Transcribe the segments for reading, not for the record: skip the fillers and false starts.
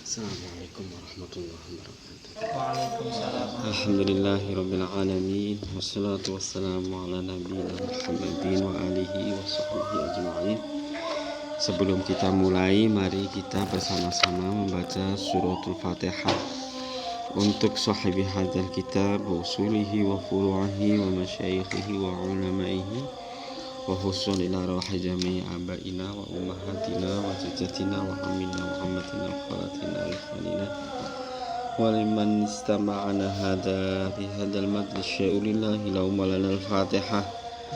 Assalamualaikum warahmatullahi wabarakatuh. Waalaikumsalam. Alhamdulillahirabbil alamin wassalatu wassalamu ala nabiyina Muhammadin wa alihi wa sahbihi ajma'in. Sebelum kita mulai, mari kita bersama-sama membaca suratul Fatihah untuk sahibi hadzal kitab wa usulihi wa furu'ihi wa masyayikhihi wa ulamaihi wa husun ila rahi jami'i abaina wa ummahatina wa jaddatina wa amina wa ammatina wa khalatina wa ikhwanina wa liman istama'ana hadha fi hadzal majlis sya'ulillahi lahum lana al-fatihah.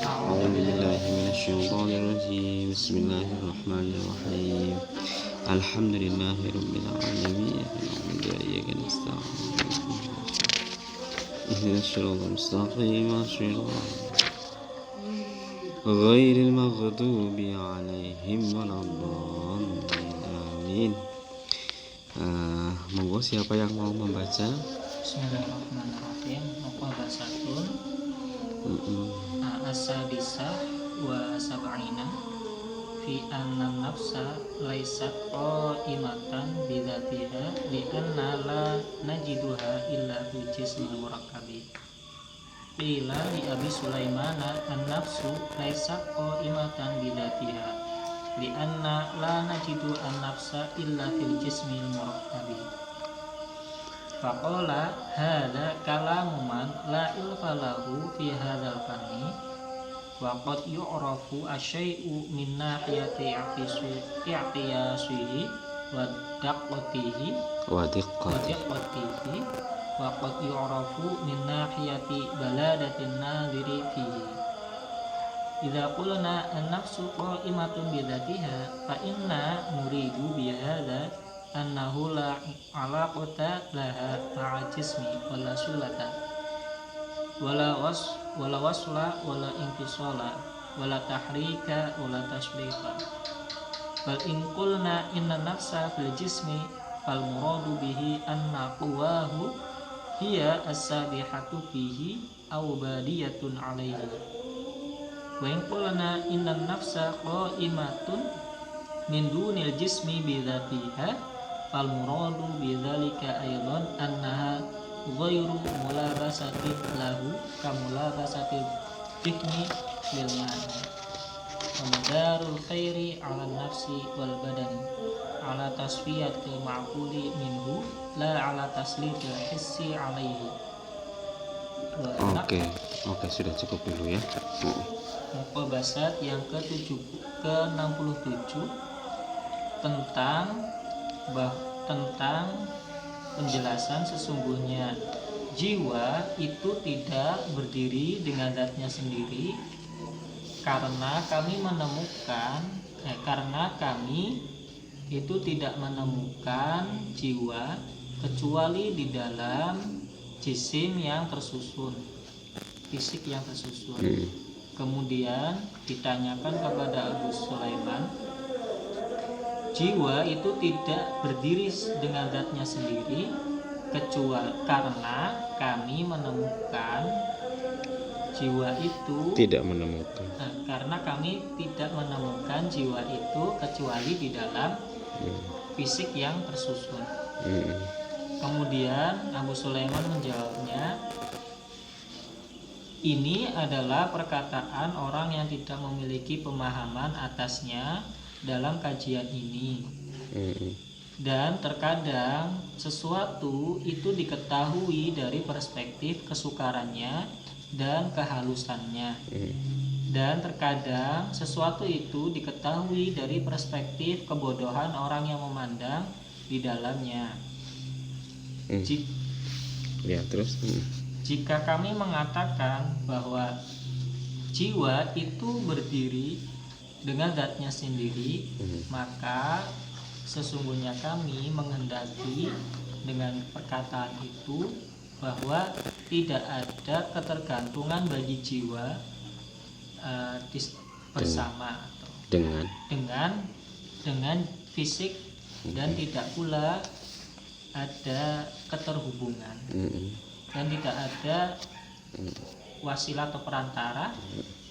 A'udzu billahi minasyaitonir rajim. Bismillahirrahmanirrahim. Alhamdulillahi rabbil alamin. Iyyaka na'budu wa iyyaka nasta'in. Ihdinas siratal mustaqim. Ghairil maghdubi alaihim waladdallin. Amin. Monggo siapa yang mau membaca? Bismillahirrahmanirrahim. Muqaddasatun asadisah wa sab'ina fi anna nafsa laysat qa'imatan bidzatiha li anna la najiduha illa fi jismil murakkabi. Qila li Abi Sulaimana an-nafsu laysat qa'imatan bidzatiha li anna la najidu an-nafsa illa fil jismil murakkabi. Faqala hadza kalamu man la ilfa lahu fi hadzal fanni wa qad yu'rafu asyai'u min nahiyati i'tiyasihi wa diqqatihi wa qad yu'rafu min nahiyati baladatin nadhiri fihi. Idza qulna an-nafsu qa'imatun bi dzatiha fa inna nuridu bi hadza annahu la alaqata laha ma'a jismi wala sulata wala wasla wala infisala wala tahrika wala tasrifa. Bal in qulna inna nafsa fil jismi fal muradu bihi anna quwahu hiya as-sabihatu fihi aw badiyatun alaihi. Wa in qulna inna nafsa qa'imatun min dunil jismi bi dzatiha fal muradu bidzalika aidan annaha ghairu mulabasatin lahu kamulabasatil fikmi lil ma'ani wa madarul khairi 'ala nafsi wal badani 'ala tasfiyatil ma'quli minhu la 'ala taslitil hissi 'alaihi. Oke, sudah cukup dulu ya. Muqaddasat yang ke-67 tentang penjelasan sesungguhnya jiwa itu tidak berdiri dengan zatnya sendiri karena kami itu tidak menemukan jiwa kecuali di dalam jisim yang tersusun, fisik yang tersusun. Kemudian ditanyakan kepada Abu Sulaiman, jiwa itu tidak berdiri dengan zatnya sendiri kecuali karena kami menemukan jiwa itu karena kami tidak menemukan jiwa itu kecuali di dalam fisik yang tersusun. Kemudian Abu Sulaiman menjawabnya, ini adalah perkataan orang yang tidak memiliki pemahaman atasnya dalam kajian ini. Dan terkadang sesuatu itu diketahui dari perspektif kesukarannya dan kehalusannya. Dan terkadang sesuatu itu diketahui dari perspektif kebodohan orang yang memandang di dalamnya. Jika kami mengatakan bahwa jiwa itu berdiri dengan zatnya sendiri, maka sesungguhnya kami menghendaki dengan perkataan itu bahwa tidak ada ketergantungan bagi jiwa bersama atau dengan fisik, dan tidak pula ada keterhubungan, dan tidak ada wasilah atau perantara,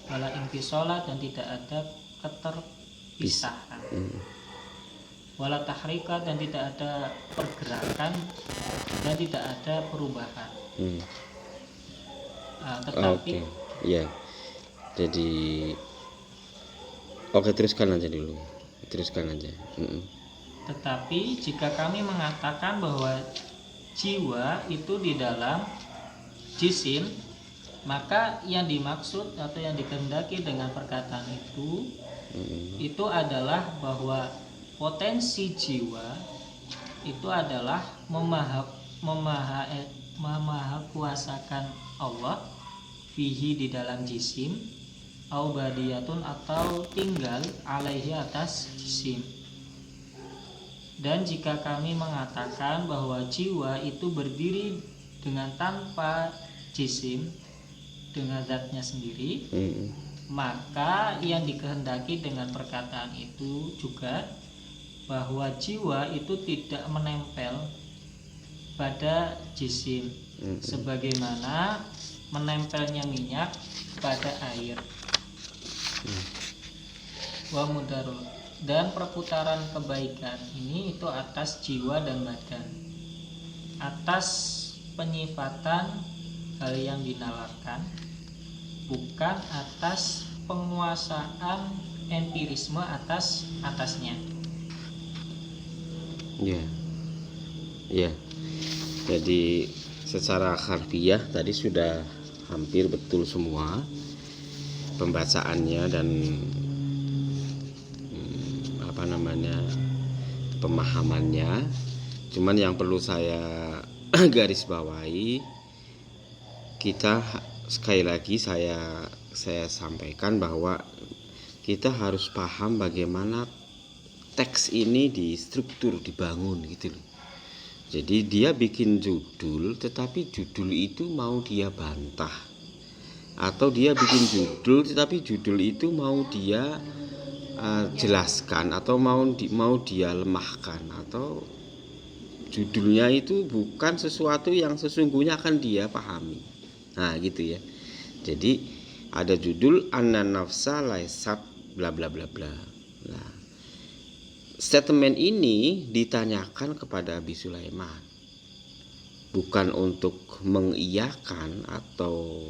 wala infisola, dan tidak ada keterpisahan. wala tahrika, dan tidak ada pergerakan dan tidak ada perubahan. Tetapi Oke, ya. Jadi, oke, teruskan aja dulu. Teruskan aja. Tetapi jika kami mengatakan bahwa jiwa itu di dalam jisim, maka yang dimaksud atau yang dikehendaki dengan perkataan itu adalah bahwa potensi jiwa itu adalah memahakuasakan Allah fihi di dalam jisim, au badiyatun atau tinggal alaihi atas jisim. Dan jika kami mengatakan bahwa jiwa itu berdiri dengan tanpa jisim, dengan zatnya sendiri, maka yang dikehendaki dengan perkataan itu juga bahwa jiwa itu tidak menempel pada jisim sebagaimana menempelnya minyak pada air. Wa mudarul, dan perputaran kebaikan ini itu atas jiwa dan badan, atas penyifatan hal yang dinalarkan, bukan atas penguasaan empirisme atasnya. Ya. Jadi secara harfiah tadi sudah hampir betul semua pembacaannya dan pemahamannya. Cuman yang perlu saya garis bawahi, kita sekali lagi saya sampaikan bahwa kita harus paham bagaimana teks ini distruktur, dibangun gitu loh. Jadi dia bikin judul, tetapi judul itu mau dia bantah, atau dia bikin judul tetapi judul itu mau dia jelaskan, atau mau dia lemahkan, atau judulnya itu bukan sesuatu yang sesungguhnya akan dia pahami. Nah gitu ya. Jadi ada judul anna nafsa laisat bla bla bla bla. Nah, statement ini ditanyakan kepada Abi Sulaiman, bukan untuk mengiyakan atau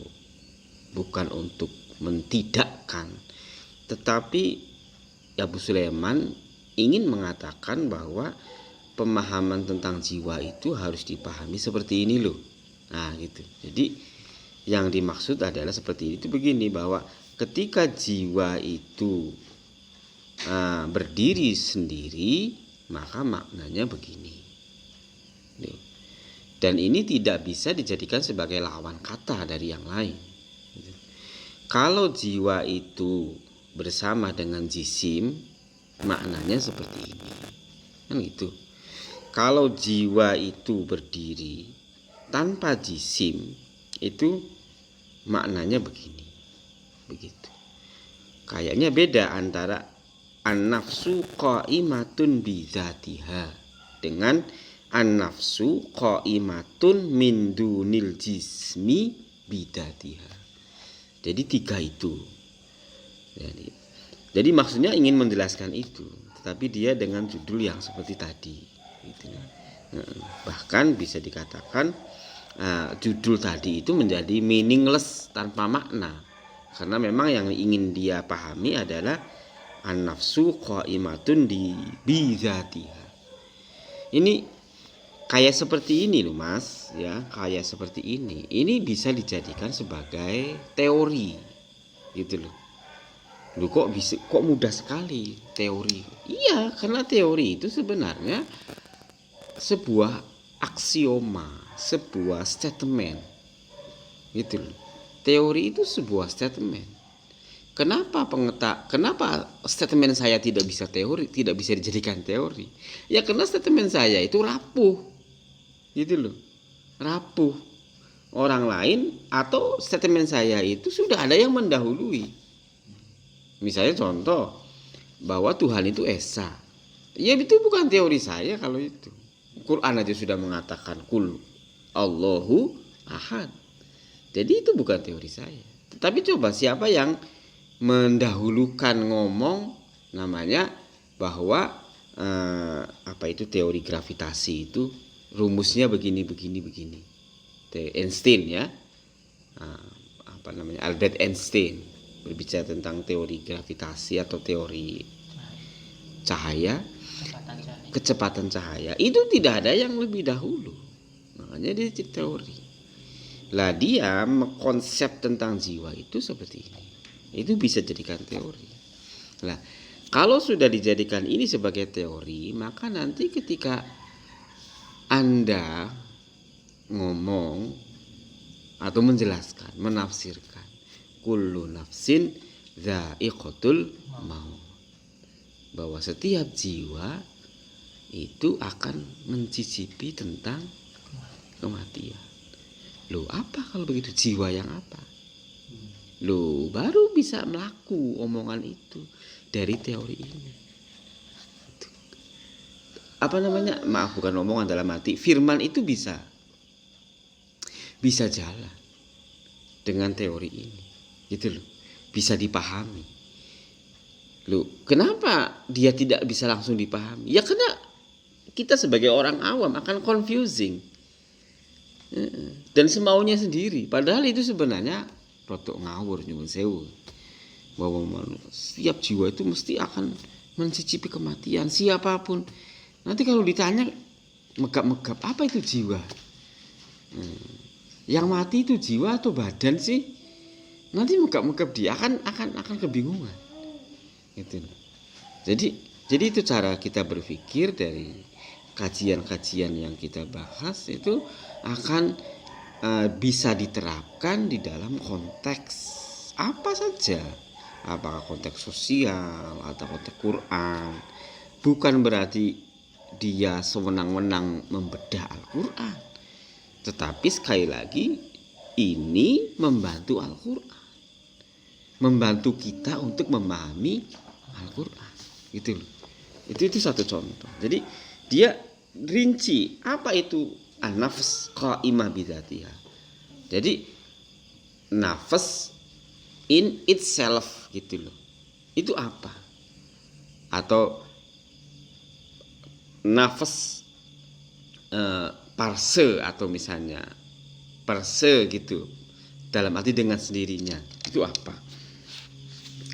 bukan untuk mentidakkan, tetapi Abu Sulaiman ingin mengatakan bahwa pemahaman tentang jiwa itu harus dipahami seperti ini loh. Nah gitu. Jadi yang dimaksud adalah seperti itu, begini, bahwa ketika jiwa itu berdiri sendiri, maka maknanya begini. Dan ini tidak bisa dijadikan sebagai lawan kata dari yang lain. Kalau jiwa itu bersama dengan jisim, maknanya seperti ini, kan gitu. Kalau jiwa itu berdiri tanpa jisim, itu maknanya begini, begitu. Kayaknya beda antara an-nafsu qaimatun bidzatiha dengan an-nafsu qaimatun min dunil jismi bidzatiha. Jadi tiga itu. Jadi maksudnya ingin menjelaskan itu, tetapi dia dengan judul yang seperti tadi gitu. Bahkan bisa dikatakan judul tadi itu menjadi meaningless, tanpa makna, karena memang yang ingin dia pahami adalah an-nafsu qaimatun bi dzatiha. Ini kayak seperti ini loh Mas, ya, kayak seperti ini. Ini bisa dijadikan sebagai teori gitu loh. Lu kok mudah sekali teori? Iya, karena teori itu sebenarnya sebuah aksioma, sebuah statement. Gitu loh. Teori itu sebuah statement. Kenapa statement saya tidak bisa dijadikan teori? Ya karena statement saya itu rapuh. Gitu loh. Rapuh. Orang lain atau statement saya itu sudah ada yang mendahului. Misalnya contoh bahwa Tuhan itu esa. Ya itu bukan teori saya kalau itu. Quran aja sudah mengatakan kul Allahu ahad. Jadi itu bukan teori saya. Tetapi coba siapa yang mendahulukan ngomong namanya bahwa teori gravitasi itu rumusnya begini. Einstein ya, Albert Einstein berbicara tentang teori gravitasi atau teori cahaya, kecepatan cahaya itu tidak ada yang lebih dahulu, makanya dia teori. Lah dia konsep tentang jiwa itu seperti ini, itu bisa jadikan teori. Lah kalau sudah dijadikan ini sebagai teori, maka nanti ketika Anda ngomong atau menjelaskan, menafsirkan kullu nafsin dha'iqatul maut, bahwa setiap jiwa itu akan mencicipi tentang kematian. Loh, apa kalau begitu? Jiwa yang apa? Loh, baru bisa melaku omongan itu dari teori ini. Maaf, bukan omongan, dalam arti firman itu bisa jalan dengan teori ini, gitu loh, bisa dipahami. Loh, kenapa dia tidak bisa langsung dipahami? Ya karena kita sebagai orang awam akan confusing dan semaunya sendiri. Padahal itu sebenarnya rotok ngawur, nyuwun sewu, bahwa setiap jiwa itu mesti akan mencicipi kematian, siapapun. Nanti kalau ditanya megap-megap, apa itu jiwa? Yang mati itu jiwa atau badan sih? Nanti megap-megap, dia akan kebingungan. Gitu. Jadi itu cara kita berpikir dari kajian-kajian yang kita bahas itu akan bisa diterapkan di dalam konteks apa saja, apakah konteks sosial atau konteks Quran. Bukan berarti dia sewenang-wenang membedah Al-Quran, tetapi sekali lagi ini membantu Al-Quran, membantu kita untuk memahami Al-Quran. Gitu loh. Itu satu contoh. Jadi dia rinci apa itu an-nafs qa'imah bidzatiha. Jadi nafas in itself gitu loh. Itu apa? Atau nafas parse, atau misalnya parse gitu, dalam arti dengan sendirinya, itu apa?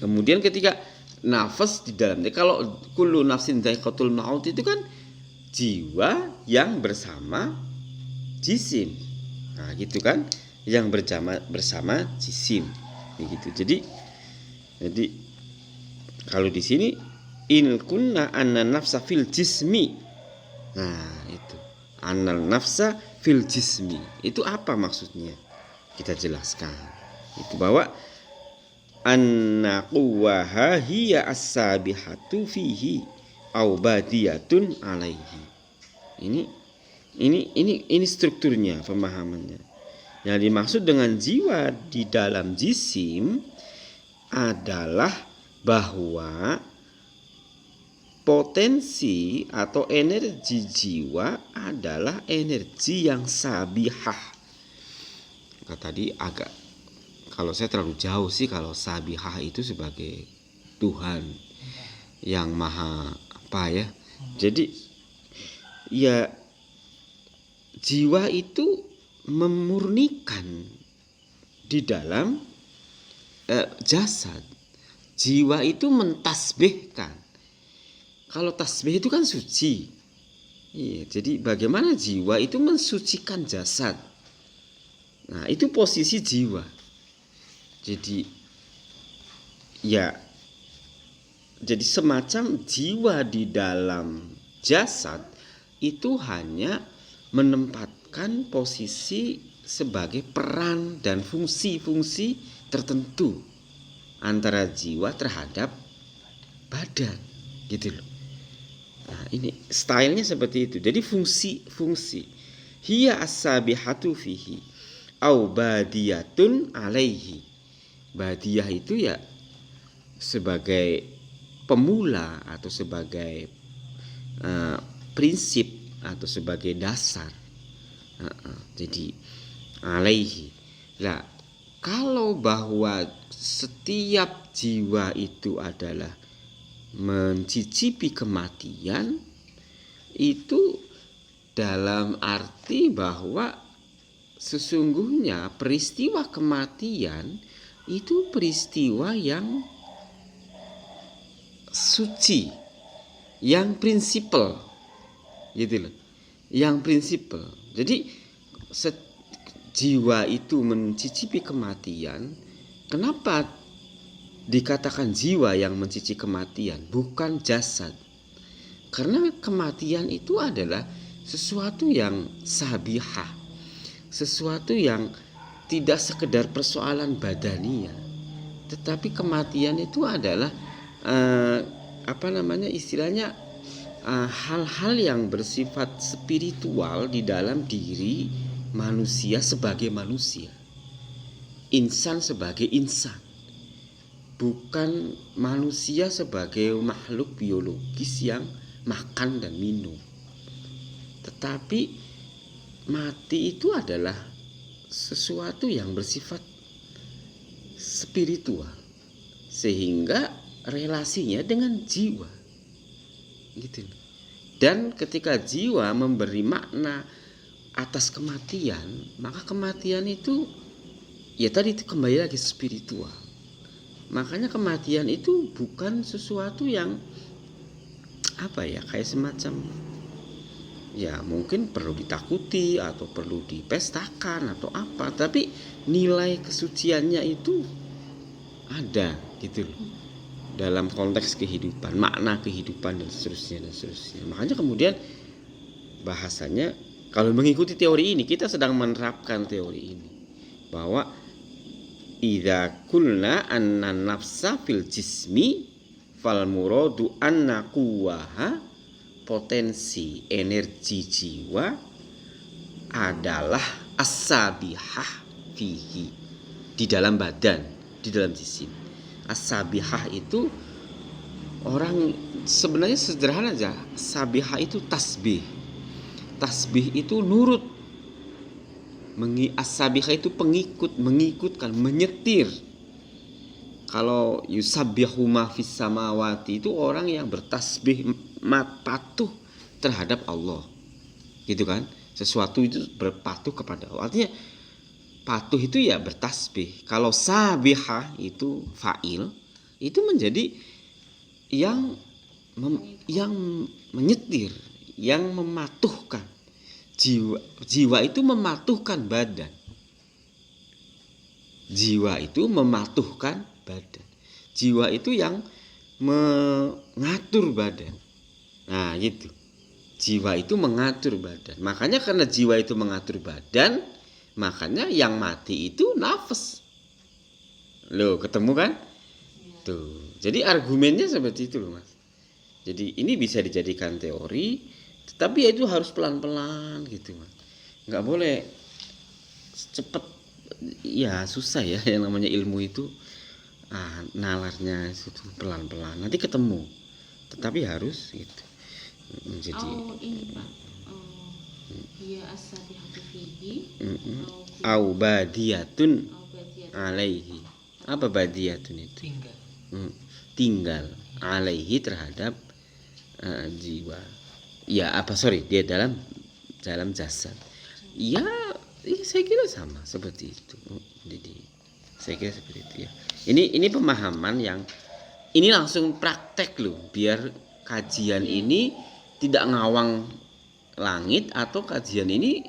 Kemudian ketika nafas di dalamnya, kalau kullu nafsin dha'iqatul maut itu kan jiwa yang bersama jisim, nah gitu kan, yang bersama jisim begitu. Jadi kalau di sini in kunna anna nafsa fil jismi, nah itu annal nafsa fil jismi itu apa maksudnya, kita jelaskan itu, bahwa anna quwwaha hiya as-sabihatu fihi au badiyatun alaihi. Ini strukturnya, pemahamannya. Yang dimaksud dengan jiwa di dalam jisim adalah bahwa potensi atau energi jiwa adalah energi yang sabihah. Tadi agak, kalau saya terlalu jauh sih kalau sabihah itu sebagai Tuhan yang maha apa ya. Jadi ya jiwa itu memurnikan di dalam jasad. Jiwa itu mentasbihkan. Kalau tasbih itu kan suci. Iya, jadi bagaimana jiwa itu mensucikan jasad. Nah, itu posisi jiwa. Jadi ya, jadi semacam jiwa di dalam jasad itu hanya menempatkan posisi sebagai peran dan fungsi-fungsi tertentu antara jiwa terhadap badan, gitu loh. Nah, ini stylenya seperti itu. Jadi fungsi hiya as-sabihatu fihi au badiyatun alaihi. Badiyah itu ya sebagai pemula atau sebagai prinsip atau sebagai dasar. Jadi alaihi. Lah, kalau bahwa setiap jiwa itu adalah mencicipi kematian itu dalam arti bahwa sesungguhnya peristiwa kematian itu peristiwa yang suci, yang prinsipal, gitu loh, yang prinsipal. Jadi jiwa itu mencicipi kematian. Kenapa dikatakan jiwa yang mencicipi kematian, bukan jasad? Karena kematian itu adalah sesuatu yang sabihah, sesuatu yang tidak sekedar persoalan badania, tetapi kematian itu adalah istilahnya hal-hal yang bersifat spiritual di dalam diri manusia sebagai manusia, insan sebagai insan, bukan manusia sebagai makhluk biologis yang makan dan minum. Tetapi mati itu adalah sesuatu yang bersifat spiritual, sehingga relasinya dengan jiwa, gitu. Dan ketika jiwa memberi makna atas kematian, maka kematian itu ya tadi itu kembali lagi spiritual. Makanya kematian itu bukan sesuatu yang kayak semacam ya mungkin perlu ditakuti atau perlu dipestakan atau apa, tapi nilai kesuciannya itu ada, gitu loh, dalam konteks kehidupan, makna kehidupan dan seterusnya. Makanya kemudian bahasanya kalau mengikuti teori ini, kita sedang menerapkan teori ini bahwa idza kulna anna nafsa fil jismi fal muradu anna quwwaha, potensi energi jiwa adalah as-sabihah fihi, di dalam badan, di dalam jisim. As-sabihah itu orang sebenarnya sederhana aja. Sabihah itu tasbih. Tasbih itu nurut. As-sabihah itu pengikut, mengikutkan, menyetir. Kalau yusabbihu ma fis samawati itu orang yang bertasbih, patuh terhadap Allah, gitu kan? Sesuatu itu berpatuh kepada Allah. Artinya patuh itu ya bertasbih. Kalau sabihah itu fa'il, itu menjadi yang menyetir, yang mematuhkan. Jiwa itu mematuhkan badan. Jiwa itu mematuhkan badan. Jiwa itu yang mengatur badan. Nah, gitu. Jiwa itu mengatur badan. Makanya karena jiwa itu mengatur badan, makanya yang mati itu nafas. Loh, ketemu kan? Tuh. Jadi argumennya seperti itu loh, Mas. Jadi ini bisa dijadikan teori, tetapi ya itu harus pelan-pelan gitu, Mas. Enggak boleh cepet. Ya susah ya yang namanya ilmu itu. Nalarnya itu pelan-pelan. Nanti ketemu. Tetapi harus gitu. Jadi ini Pak. Ya as-sabihatu fihi au badiyatun alaihi. Apa badiyatun itu? Tinggal alaihi terhadap jiwa. Ya dia dalam jasad. Ya saya kira sama seperti itu. Jadi saya kira seperti itu ya. Ini pemahaman yang ini langsung praktek loh, biar kajian ini tidak ngawang langit atau kajian ini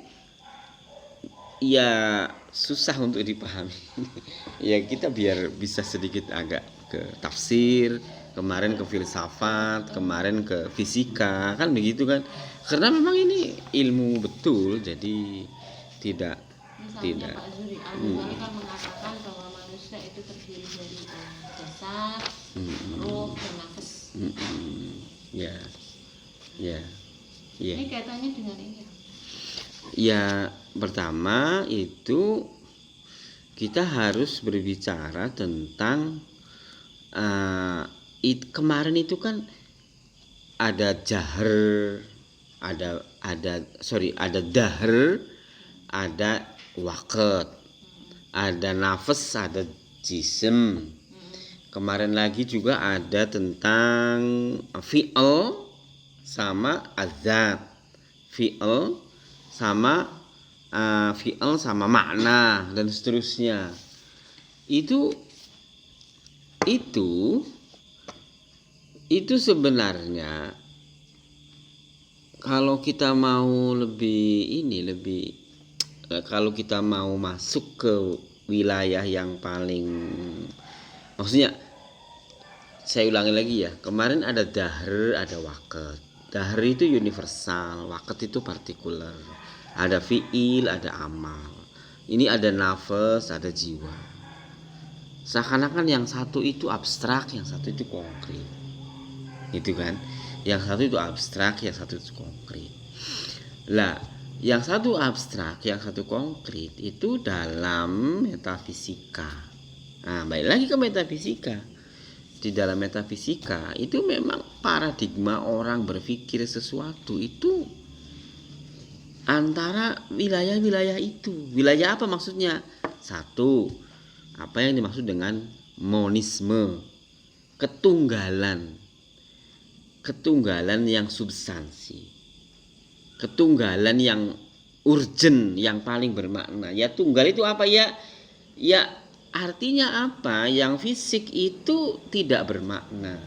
ya susah untuk dipahami. Ya kita biar bisa sedikit agak ke tafsir, kemarin ke filsafat, kemarin ke fisika, kan begitu kan? Karena memang ini ilmu betul, jadi tidak. Pak Zuri Al-Ghazali kan mengatakan bahwa manusia itu terdiri dari jasad, ruh, dan nafas. Ya. Ini kaitannya dengan ini. Ya, pertama itu kita harus berbicara tentang kemarin itu kan ada jahar, ada dahr, ada waqt, ada nafas, ada jism. Kemarin lagi juga ada tentang fi'il sama azat. Fi'il sama makna dan seterusnya. Itu sebenarnya kalau kita mau kalau kita mau masuk ke wilayah yang paling, maksudnya saya ulangi lagi ya, kemarin ada dahr, ada waqt. Dahr itu universal, waqt itu partikular. Ada fi'il, ada amal. Ini ada nafas, ada jiwa. Seakan-akan yang satu itu abstrak, yang satu itu konkret. Gitu kan? Yang satu itu abstrak, yang satu itu konkret. Lah, yang satu abstrak, yang satu konkret itu dalam metafisika. Nah, balik lagi ke metafisika. Di dalam metafisika itu memang paradigma orang berpikir sesuatu itu antara wilayah-wilayah itu. Wilayah apa maksudnya? Satu, apa yang dimaksud dengan monisme, ketunggalan yang substansi, ketunggalan yang urgent, yang paling bermakna. Ya tunggal itu apa ya? Ya artinya apa? Yang fisik itu tidak bermakna.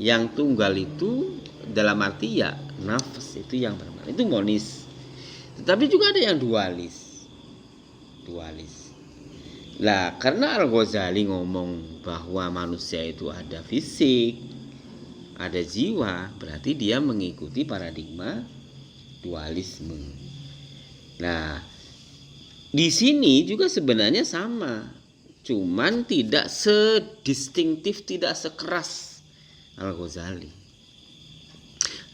Yang tunggal itu dalam arti ya nafas itu yang bermakna. Itu monis. Tetapi juga ada yang dualis. Lah karena Al-Ghazali ngomong bahwa manusia itu ada fisik, ada jiwa, berarti dia mengikuti paradigma dualisme. Nah, di sini juga sebenarnya sama, cuman tidak sedistintif, tidak sekeras Al-Ghazali.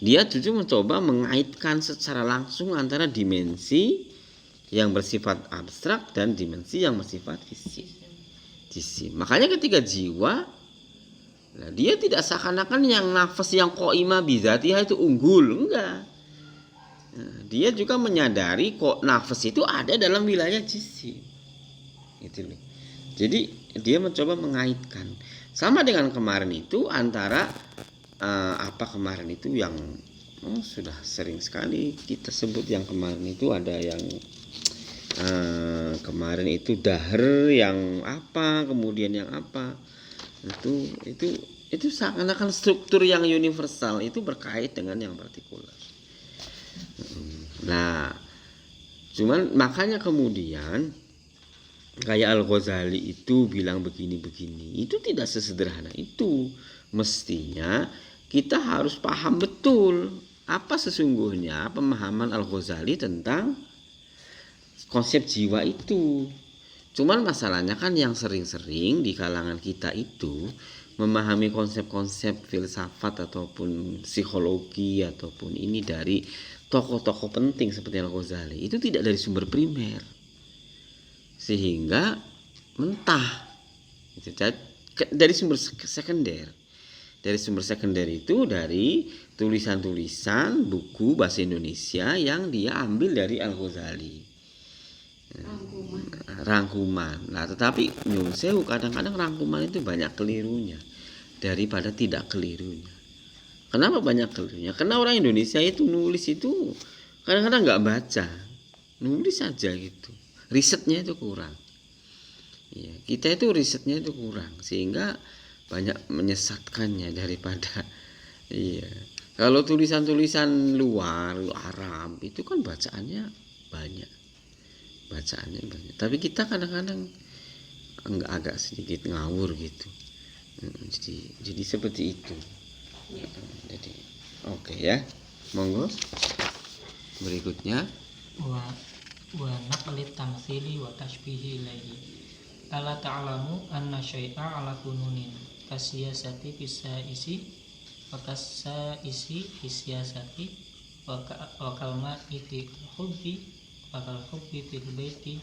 Dia justru mencoba mengaitkan secara langsung antara dimensi yang bersifat abstrak dan dimensi yang bersifat fisik. Makanya ketika jiwa, nah dia tidak seakan-akan yang nafas yang qaimah bizatiha itu unggul, enggak. Nah, dia juga menyadari kok nafas itu ada dalam wilayah jisim. Gitu loh. Jadi dia mencoba mengaitkan. Sama dengan kemarin itu antara kemarin itu yang sudah sering sekali kita sebut, yang kemarin itu ada yang kemarin itu dahr yang apa, kemudian yang apa. Itu seakan-akan struktur yang universal itu berkait dengan yang partikular. Nah, cuman makanya kemudian kayak Al-Ghazali itu bilang begini-begini, itu tidak sesederhana itu. Mestinya kita harus paham betul apa sesungguhnya pemahaman Al-Ghazali tentang konsep jiwa itu. Cuman masalahnya kan yang sering-sering di kalangan kita itu memahami konsep-konsep filsafat ataupun psikologi ataupun ini dari tokoh-tokoh penting seperti Al-Ghazali itu tidak dari sumber primer, sehingga mentah dari sumber sekunder. Dari sumber sekunder itu dari tulisan-tulisan buku bahasa Indonesia yang dia ambil dari Al-Ghazali, rangkuman. Nah, tetapi nyun sewu kadang-kadang rangkuman itu banyak kelirunya daripada tidak kelirunya. Kenapa banyak kelirunya? Karena orang Indonesia itu nulis itu kadang-kadang nggak baca, nulis saja gitu. Risetnya itu kurang. Ya, kita itu risetnya itu kurang sehingga banyak menyesatkannya daripada kalau tulisan-tulisan luar Arab itu kan bacaannya banyak. Tapi kita kadang-kadang agak sedikit ngawur gitu. Jadi seperti itu. Jadi oke ya. Monggo. Berikutnya wa naqli tamtsili wa tashbihi ilaihi. Ala ta'lamu anna syai'a ala kununin kasiyasati fisaisi wa kasaisi fisiyasati wa kalma fi hubbi wa kal hubbi fil baiti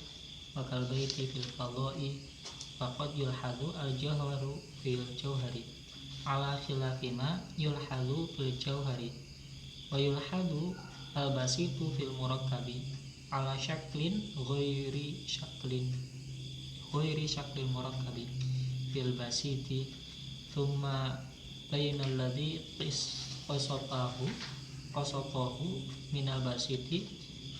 wa kal baiti fil fadha'i faqad yulhadu al jawharu fil jawhari ala khilafima yulhadu fil jawhari wa yulhadu al basitu fil murakkabi ala syaklin ghairi syaklin murakkabi fil basiti thumma bainal ladzi qasatahu minal basiti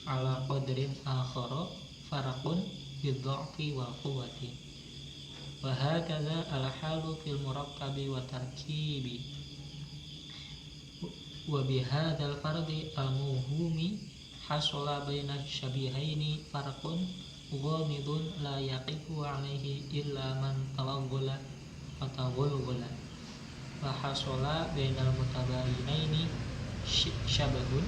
ala qadrin akhara faraqun bidha'fi wa quwwati wa hakadha al halu fil murakkabi wa tarkibi wa bihadzal fardi al muhumi hasala baina syabihaini farqun ghamidun la yaqifu alaihi illa man tawaggala fatawallala wa hasala bainal mutabayinaini syabhun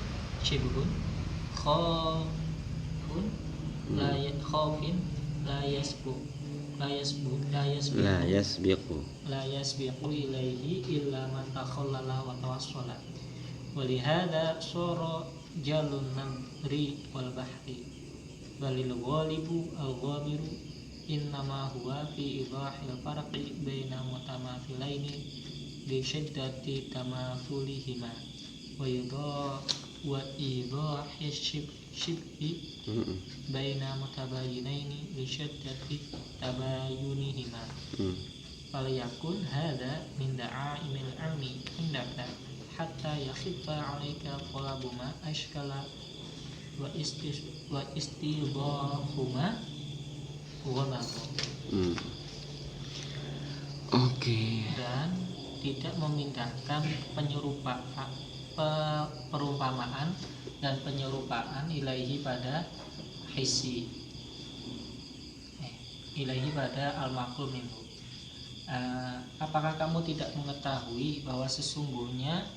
khafun khafin la yasbiqu ilaihi illa man takhallala wa tawassala walihada sura jalun nadri wal bahri balil ghalibu al ghabiru innama huwa fi idahil farqi baina mutamathilaini bi syiddati tamathulihima wa idahi shibhi baina mutabayinaini bi syiddati tabayunihima falyakun hadha min da'aimil ilmi indaka hatta yakhiffa 'alaika talabu ma ashkala wa istidahuma wa dan tidak memindahkan perumpamaan dan penyerupaan ilaihi pada hissi ilaihi pada al-maqlum minhu. Apakah kamu tidak mengetahui bahwa sesungguhnya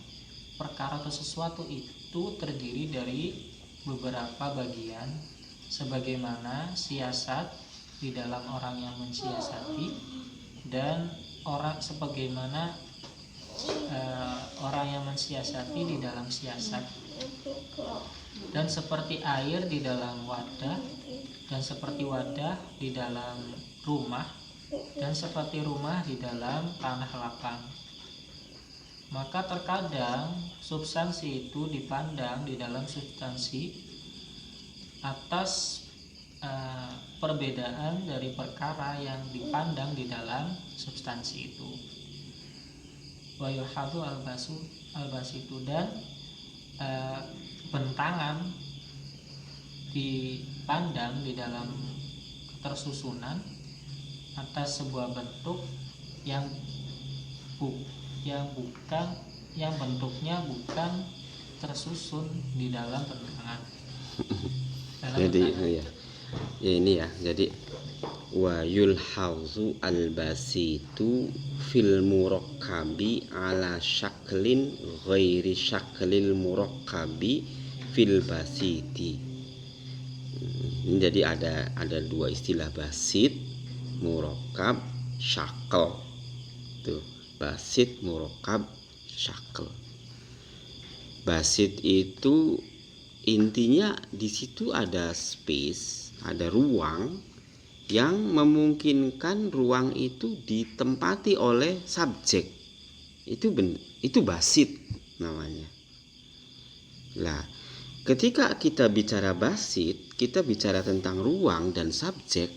perkara atau sesuatu itu terdiri dari beberapa bagian sebagaimana siasat di dalam orang yang mensiasati dan sebagaimana orang yang mensiasati di dalam siasat, dan seperti air di dalam wadah, dan seperti wadah di dalam rumah, dan seperti rumah di dalam tanah lapang. Maka terkadang substansi itu dipandang di dalam substansi atas perbedaan dari perkara yang dipandang di dalam substansi itu. Wa yuhadu albasitu dan bentangan dipandang di dalam ketersusunan atas sebuah bentuk yang bentuknya bukan tersusun di dalam bentangan. Jadi wa yulhazu albasitu fil murakkabi ala syaklin ghairi syaklil murakkabi fil basiti. Jadi ada dua istilah, basit, murakkab, syakl. Tuh, basit, murakkab, syakl. Basit itu intinya di situ ada space, ada ruang yang memungkinkan ruang itu ditempati oleh subjek. Itu basit namanya. Lah, ketika kita bicara basit, kita bicara tentang ruang dan subjek.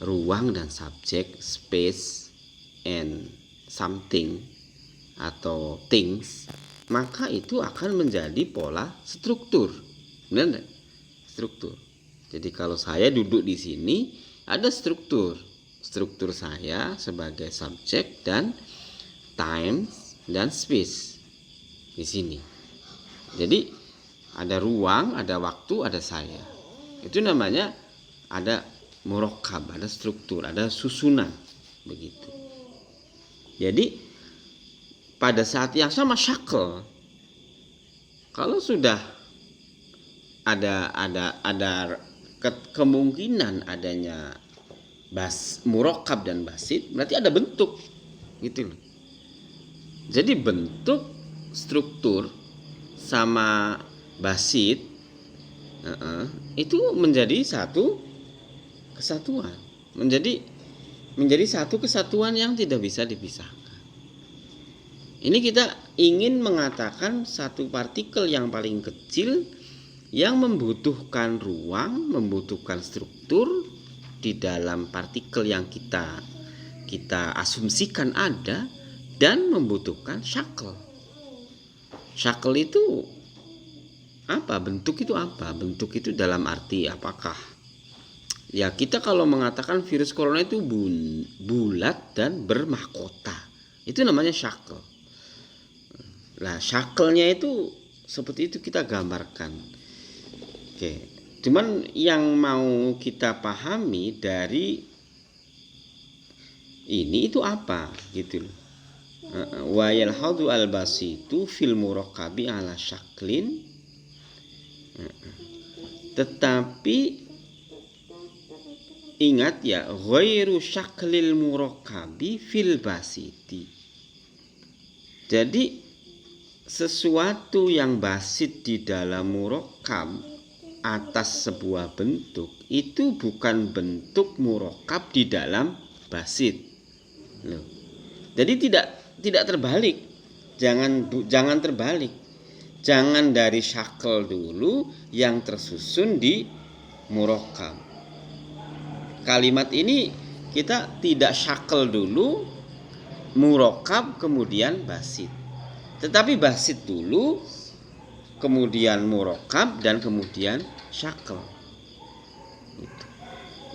Ruang dan subjek, space and something atau things, maka itu akan menjadi pola struktur. Benar enggak? Struktur. Jadi kalau saya duduk di sini, ada struktur. Struktur saya sebagai subjek dan time dan space di sini. Jadi ada ruang, ada waktu, ada saya. Itu namanya ada murakkab, ada struktur, ada susunan, begitu. Jadi pada saat yang sama syakl, kalau sudah ada kemungkinan adanya murakkab dan basit, berarti ada bentuk, gitu loh. Jadi bentuk, struktur sama basit itu menjadi satu kesatuan, menjadi satu kesatuan yang tidak bisa dipisahkan. Ini kita ingin mengatakan satu partikel yang paling kecil yang membutuhkan ruang, membutuhkan struktur di dalam partikel yang kita kita asumsikan ada dan membutuhkan syakl. Syakl itu apa? Bentuk itu apa? Bentuk itu dalam arti apakah? Ya kita kalau mengatakan virus corona itu bulat dan bermahkota, itu namanya syakl. Nah syaklnya itu seperti itu kita gambarkan. Oke, cuman yang mau kita pahami dari ini itu apa gitu loh. Wa yalhadu al-basitu fil murakabi ala syaklin, tetapi ingat ya, ghairu syaklil murakabi fil basiti. Jadi sesuatu yang basit di dalam murakab atas sebuah bentuk itu bukan bentuk murakab di dalam basit. Loh. Jadi tidak terbalik. Jangan terbalik. Jangan dari syakl dulu yang tersusun di murakab. Kalimat ini kita tidak syakl dulu, murakab kemudian basit. Tetapi basit dulu, kemudian murakab dan kemudian syakl.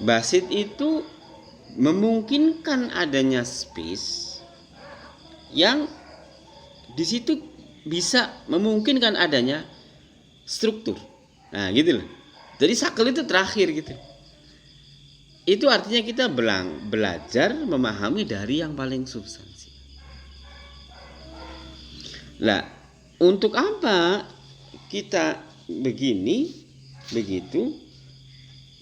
Basit itu memungkinkan adanya space yang di situ bisa memungkinkan adanya struktur. Nah, gitu loh. Jadi syakl itu terakhir gitu. Itu artinya kita belajar memahami dari yang paling substansi. Lah, untuk apa kita begitu?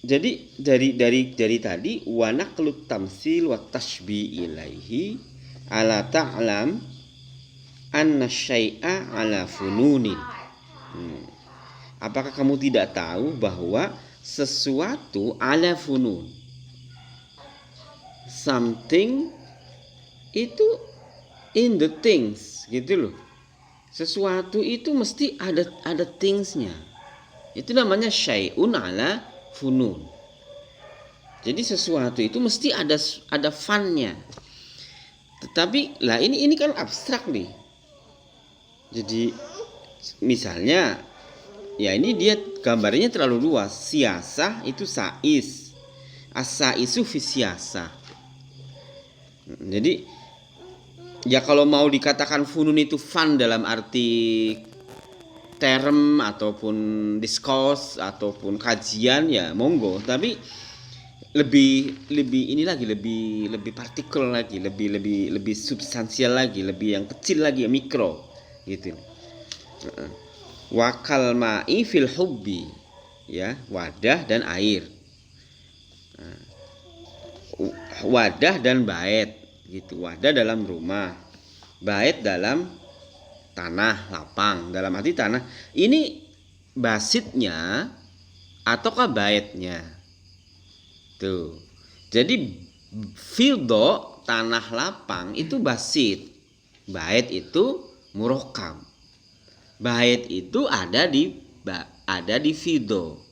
Jadi dari tadi wa naqlut tamtsil wa tashbih ilaihi ala ta'lam anna syai'a ala fununin. Apakah kamu tidak tahu bahwa sesuatu ala funun? Something itu in the things gitu loh. Sesuatu itu mesti ada thingsnya. Itu namanya syai'un ala funun. Jadi sesuatu itu mesti ada funnya. Tetapi lah ini kan abstrak nih. Jadi misalnya ya ini dia gambarnya terlalu luas. Siasah itu sais. As-saisu fi siasah. Jadi ya kalau mau dikatakan funun itu fun dalam arti term ataupun discourse ataupun kajian ya monggo, tapi lebih ini lagi lebih partikel lagi, lebih substansial lagi, lebih yang kecil lagi, mikro gitu. Wakal ma'i fil hubbi, ya, wadah dan air. Wadah dan bait gitu. Wadah dalam rumah, bait dalam tanah lapang, dalam arti tanah. Ini basitnya ataukah baitnya? Tuh. Jadi fildo tanah lapang itu basit. Bait itu murakab. Bait itu ada di fildo.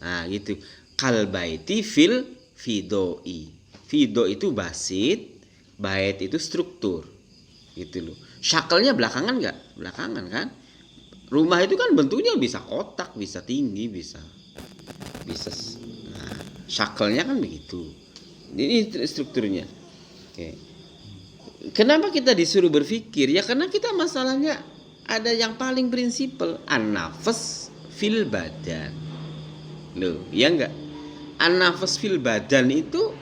Nah, gitu. Kal baiti fil fidoi. Fido itu basit, bait itu struktur. Gitu loh. Syaklnya belakangan enggak? Belakangan kan? Rumah itu kan bentuknya bisa kotak, bisa tinggi, bisa. Nah, syaklnya kan begitu. Ini strukturnya. Oke. Kenapa kita disuruh berpikir? Ya karena kita masalahnya ada yang paling prinsipal, an-nafas fil badan. Loh, ya enggak? An-nafas fil badan itu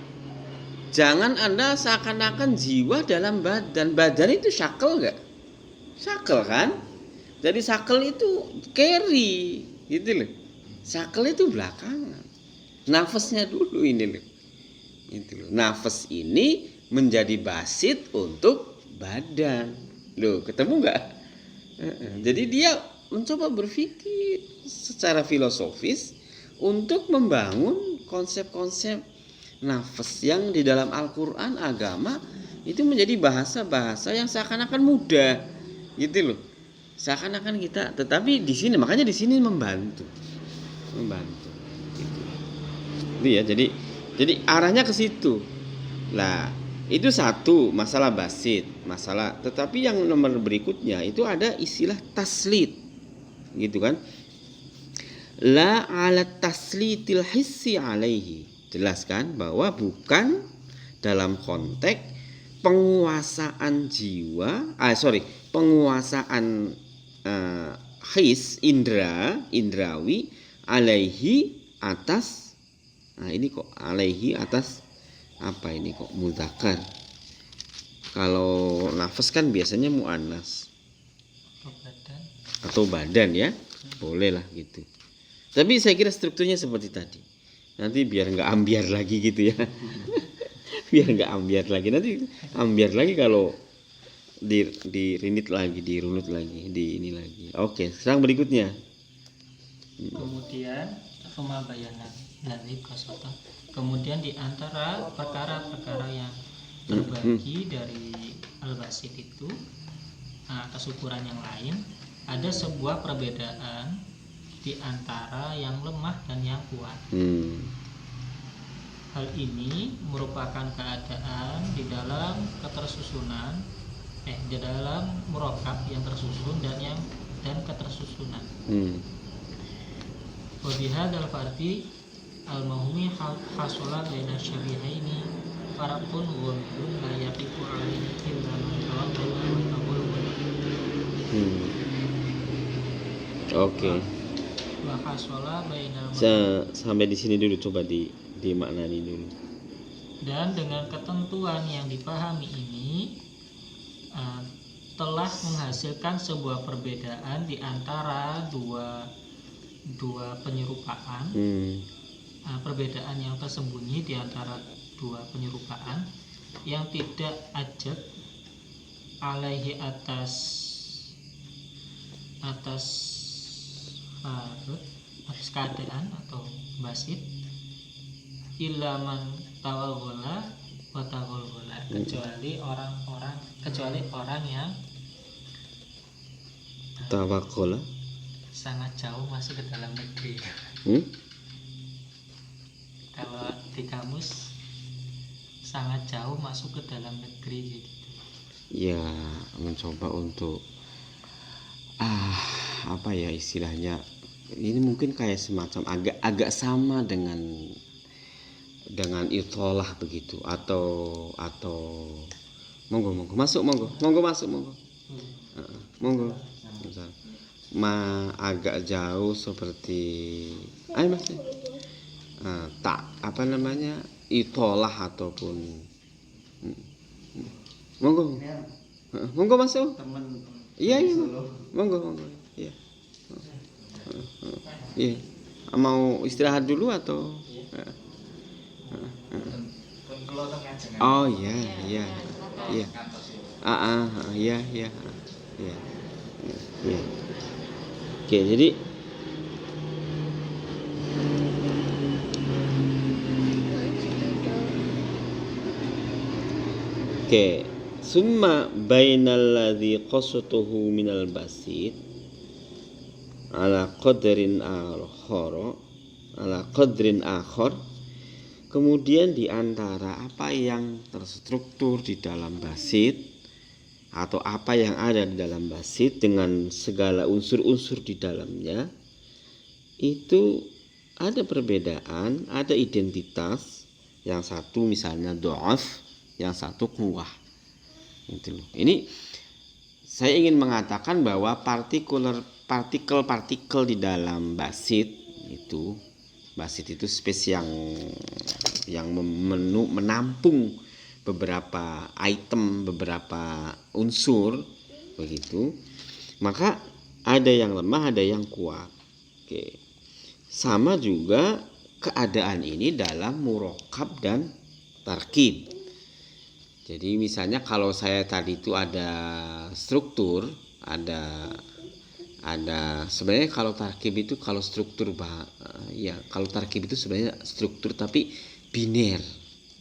jangan Anda seakan-akan jiwa dalam badan. Badan itu syakl enggak? Syakl kan? Jadi syakl itu carry gitu loh. Syakl itu belakangan. Nafasnya dulu ini loh. Gitu loh. Nafas ini menjadi basit untuk badan. Loh, ketemu enggak? Jadi dia mencoba berpikir secara filosofis untuk membangun konsep-konsep nafas yang di dalam Al-Quran agama itu menjadi bahasa-bahasa yang seakan-akan mudah gitu loh, seakan-akan kita, tetapi di sini makanya di sini membantu gitu. Itu ya, jadi arahnya ke situ lah. Itu satu masalah basit, masalah. Tetapi yang nomor berikutnya itu ada istilah taslit, gitu kan? La ala taslitil hissi alaihi. Jelas kan bahwa bukan dalam konteks penguasaan jiwa, penguasaan his indrawi alaihi atas. Nah ini kok alaihi atas apa ini kok mudzakkar. Kalau nafas kan biasanya muannas atau badan ya, boleh lah gitu. Tapi saya kira strukturnya seperti tadi. Nanti biar nggak ambiar lagi gitu ya. Biar nggak ambiar lagi, nanti ambiar lagi kalau dirinit lagi, dirunut lagi, di ini lagi. Oke, sekarang berikutnya. Kemudian pemabayanan dari kasota. Kemudian di antara perkara-perkara yang terbagi dari al-basit itu atas ukuran yang lain, ada sebuah perbedaan di antara yang lemah dan yang kuat. Hal ini merupakan keadaan di dalam ketersusunan, di dalam murokab yang tersusun dan ketersusunan. Wa bihadzal farqi al-mahumi hasala baina syabihaini farqun ghamidun la yaqifu alaihi illa man tawakkala wa taqawwala. Oke. Wa hasala bainal sampai di sini dulu, coba dimaknani dulu. Dan dengan ketentuan yang dipahami ini telah menghasilkan sebuah perbedaan di antara dua penyerupaan. Perbedaan yang tersembunyi di antara dua penyerupaan yang tidak ajab alaihi atas keadaan atau basit ilaman tawaghola wa tawaghola, kecuali orang yang Tawakkola sangat jauh masuk ke dalam negeri. Kalau di kamus sangat jauh masuk ke dalam negeri gitu. Ya, mencoba untuk apa ya istilahnya, ini mungkin kayak semacam agak sama dengan itolah begitu, atau monggo masuk misal agak jauh seperti mas tak apa namanya itolah ataupun monggo masuk. Iya monggo iya. Iya, mau istirahat dulu atau oh iya iya oke, jadi summa bainal ladzi qasatuhu minal basit ala qadrin akhar. Kemudian di antara apa yang terstruktur di dalam basit atau apa yang ada di dalam basit dengan segala unsur-unsur di dalamnya, itu ada perbedaan, ada identitas. Yang satu misalnya do'af, yang satu kuwah. Gitu loh. Ini saya ingin mengatakan bahwa partikel-partikel di dalam basit itu space yang menampung beberapa item, beberapa unsur begitu. Maka ada yang lemah, ada yang kuat. Oke. Sama juga keadaan ini dalam murokab dan tarkib. Jadi misalnya kalau saya tadi itu ada struktur, ada sebenarnya kalau tarkib itu kalau struktur kalau tarkib itu sebenarnya struktur tapi biner.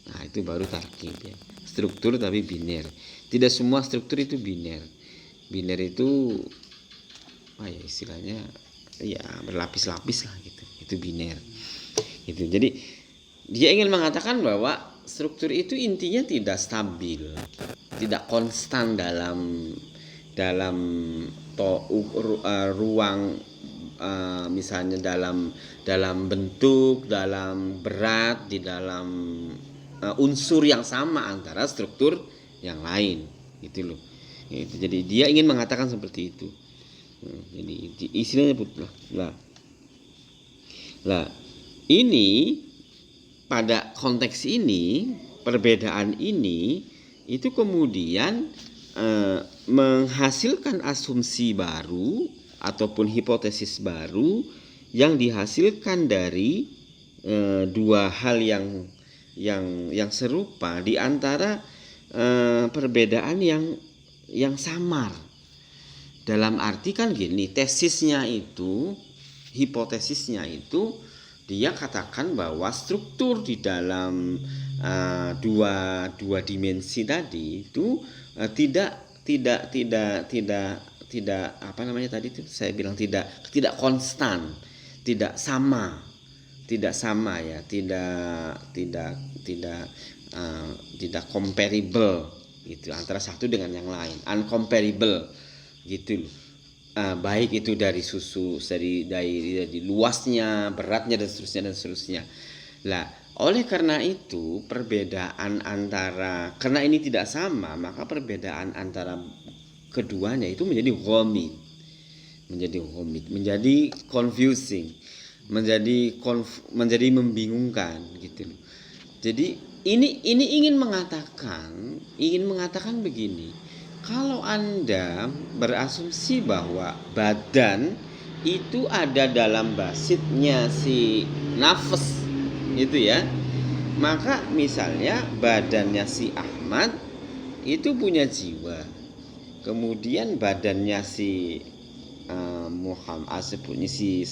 Nah, itu baru tarkib ya. Struktur tapi biner. Tidak semua struktur itu biner. Biner itu istilahnya ya berlapis-lapis lah gitu. Itu biner. Gitu. Jadi dia ingin mengatakan bahwa struktur itu intinya tidak stabil, tidak konstan dalam ruang, misalnya dalam bentuk, dalam berat, di dalam unsur yang sama antara struktur yang lain, gitu loh. Gitu. Jadi dia ingin mengatakan seperti itu. Jadi istilahnya lah ini pada konteks ini, perbedaan ini itu kemudian menghasilkan asumsi baru ataupun hipotesis baru yang dihasilkan dari dua hal yang serupa di antara perbedaan yang samar. Dalam arti kan gini, tesisnya itu, hipotesisnya itu dia katakan bahwa struktur di dalam dua dimensi tadi itu tidak apa namanya tadi itu saya bilang tidak konstan, tidak sama ya, tidak comparable gitu antara satu dengan yang lain, uncomparable gitu loh. Baik itu dari luasnya, beratnya dan seterusnya. Lah, oleh karena itu karena ini tidak sama, maka perbedaan antara keduanya itu menjadi ghamid, menjadi confusing, menjadi membingungkan gitu loh. Jadi ini ingin mengatakan begini. Kalau Anda berasumsi bahwa badan itu ada dalam basitnya si nafas itu ya, maka misalnya badannya si Ahmad itu punya jiwa, kemudian badannya si Muhammad punya si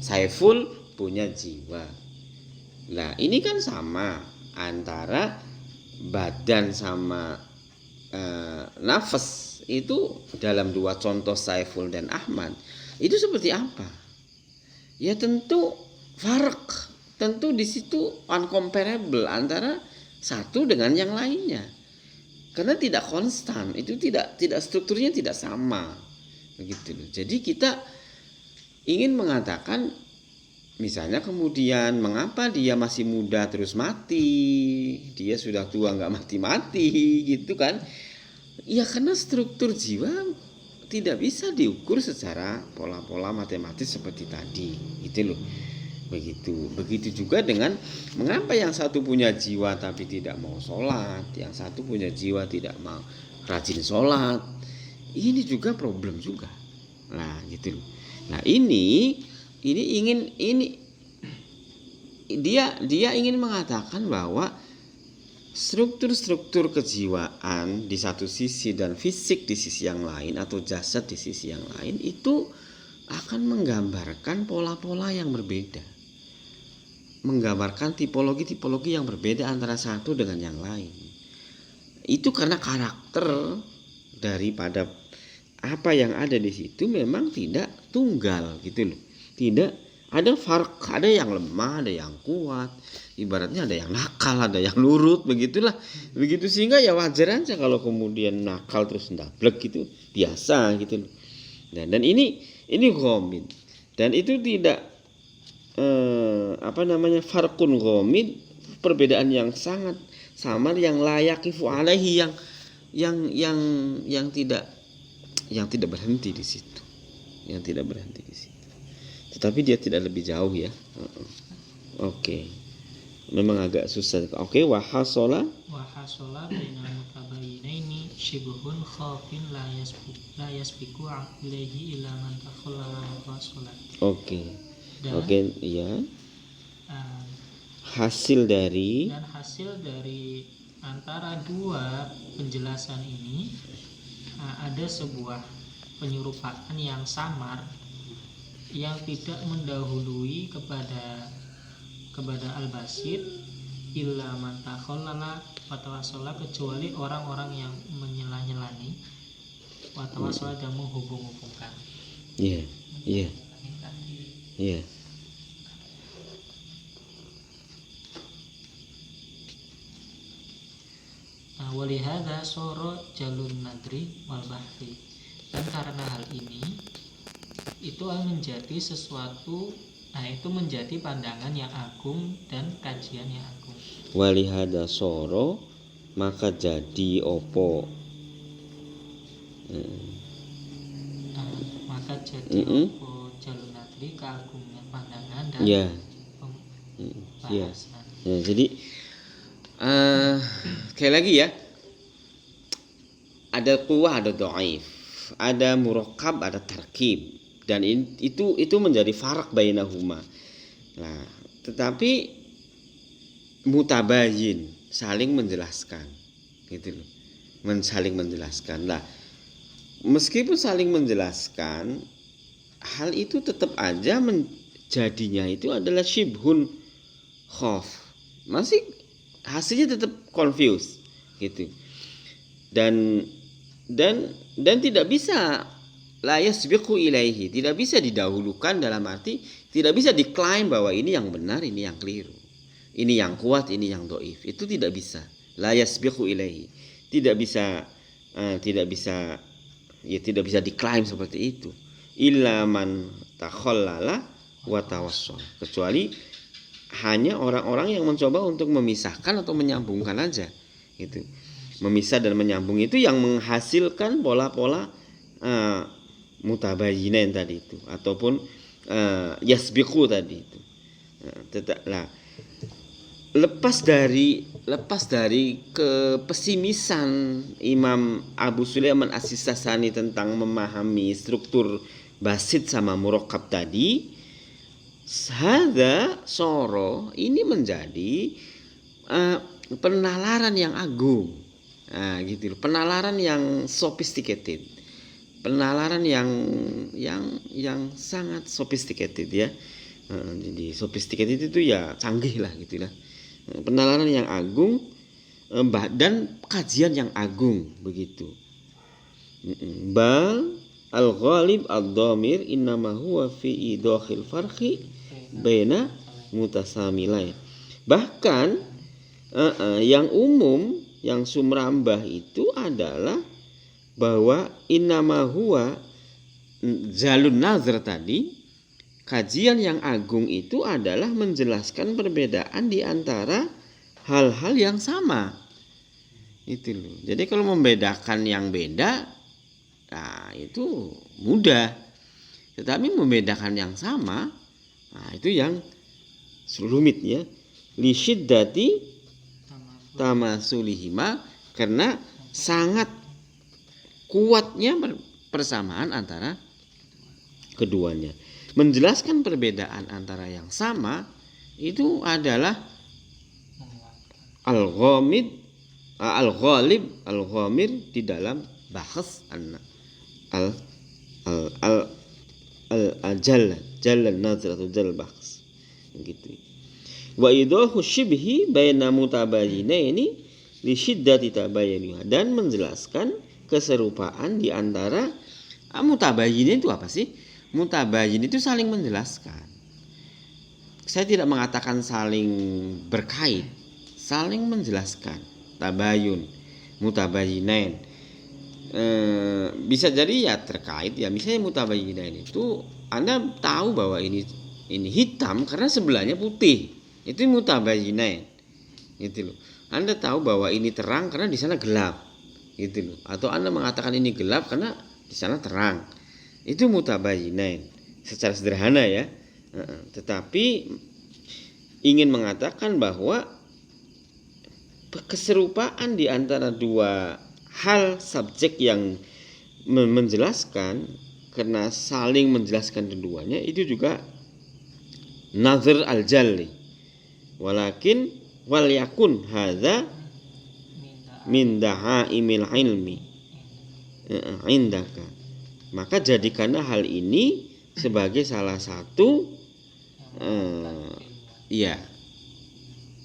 Saiful punya jiwa. Nah ini kan sama antara badan sama nafas itu dalam dua contoh Saiful dan Ahmad itu seperti apa? Ya tentu farq, tentu di situ uncomparable antara satu dengan yang lainnya, karena tidak konstan, itu tidak strukturnya tidak sama, begitu loh. Jadi kita ingin mengatakan, misalnya kemudian mengapa dia masih muda terus mati, dia sudah tua nggak mati gitu kan? Ya karena struktur jiwa tidak bisa diukur secara pola-pola matematis seperti tadi, gitu loh. Begitu juga dengan mengapa yang satu punya jiwa tapi tidak mau sholat, yang satu punya jiwa tidak mau rajin sholat. Ini juga problem juga. Nah, gitu loh. Nah, dia ingin mengatakan bahwa struktur kejiwaan di satu sisi dan fisik di sisi yang lain atau jasad di sisi yang lain itu akan menggambarkan pola-pola yang berbeda, menggambarkan tipologi yang berbeda antara satu dengan yang lain. Itu karena karakter daripada apa yang ada di situ memang tidak tunggal gitu loh. Tidak ada farq, ada yang lemah, ada yang kuat. Ibaratnya ada yang nakal, ada yang nurut, begitulah. Begitu sehingga ya wajar aja kalau kemudian nakal terus ndablek gitu, biasa gitu loh. Dan ini ghamid. Dan itu tidak farqun ghamid, perbedaan yang sangat samar yang layaqifu alaihi, yang tidak berhenti di situ. Tetapi dia tidak lebih jauh ya. Oke. Memang agak susah. Oke, wahasola bainal mutabayyinaini shibhun khafin la yasbiqu ilaihi illa man takhallala wa shalat. Oke, iya. Hasil dari antara dua penjelasan ini ada sebuah penyerupaan yang samar yang tidak mendahului kepada al-basit illa man takhallala wa tawassala, kecuali orang-orang yang menyela-nyelani wa tawassala dan menghubung-hubungkan. Iya. walihada soro jalun nadri wal bahri. Dan karena hal ini itu menjadi sesuatu, itu menjadi pandangan yang agung dan kajian yang agung. Walihada soro, maka jadi opo. Maka jadi opo jalun nadri, keagungan pandangan dan Ya. pembahasan. Ya, jadi sekali lagi ya, ada quwah, ada dhaif, ada murakkab, ada tarkib, dan itu menjadi farak bainahuma. Nah, tetapi mutabayin, saling menjelaskan, gitu loh, saling menjelaskan. Nah, meskipun saling menjelaskan, hal itu tetap aja menjadinya itu adalah syibhun khaf, masih hasilnya tetap confused, gitu. Dan tidak bisa la yasbiqu ilaihi, tidak bisa didahulukan, dalam arti tidak bisa diklaim bahwa ini yang benar, ini yang keliru, ini yang kuat, ini yang dhaif. Itu tidak bisa. La yasbiqu ilaihi. Tidak bisa diklaim seperti itu. Illa man takhallala wa tawassal. Kecuali hanya orang-orang yang mencoba untuk memisahkan atau menyambungkan aja, gitu. Memisah dan menyambung itu yang menghasilkan pola-pola mutabayinain tadi itu, ataupun yasbiqu tadi itu. Lepas dari kepesimisan Imam Abu Sulaiman As-Sistasani tentang memahami struktur basit sama murakkab tadi, hadza soro ini menjadi penalaran yang agung. Nah, gitu loh, penalaran yang sophisticated, penalaran yang sangat sophisticated ya. Jadi sophisticated itu ya canggih lah, gitu lah. Penalaran yang agung dan kajian yang agung, begitu. Bal al-ghalib ad-dhamir innama huwa fi idahil farqi baina mutasamilain. Bahkan yang umum, yang sumrambah itu adalah bahwa innama huwa jalun nazar tadi, kajian yang agung itu adalah menjelaskan perbedaan di antara hal-hal yang sama. Itu loh. Jadi kalau membedakan yang beda, nah itu mudah. Tetapi membedakan yang sama, nah itu yang rumit ya. Li syiddati tamasulihima, karena sangat kuatnya persamaan antara keduanya. Menjelaskan perbedaan antara yang sama itu adalah al-ghamid, al-ghalib, al-ghamir di dalam bahas al-jalla nazar atau jalla bahas, gitu. Wa idahu syibhi baina mutabayinaini li syiddati tabayuniha, dan menjelaskan keserupaan di antara mutabayyin itu apa sih? Mutabayyin itu saling menjelaskan. Saya tidak mengatakan saling berkait, saling menjelaskan. Tabayun, mutabayyinain. Bisa jadi ya terkait ya. Misalnya mutabayyinain itu Anda tahu bahwa ini hitam karena sebelahnya putih. Itu mutabayyinain. Gitu loh. Anda tahu bahwa ini terang karena di sana gelap. Gitu loh. Atau Anda mengatakan ini gelap karena di sana terang. Itu mutabayyinain secara sederhana ya. Tetapi ingin mengatakan bahwa keserupaan di antara dua hal subjek yang menjelaskan, karena saling menjelaskan keduanya, itu juga nazar al-jalli. Walakin wal yakun hadza min dahaimil ilmi indaka. Maka jadikanlah hal ini sebagai salah satu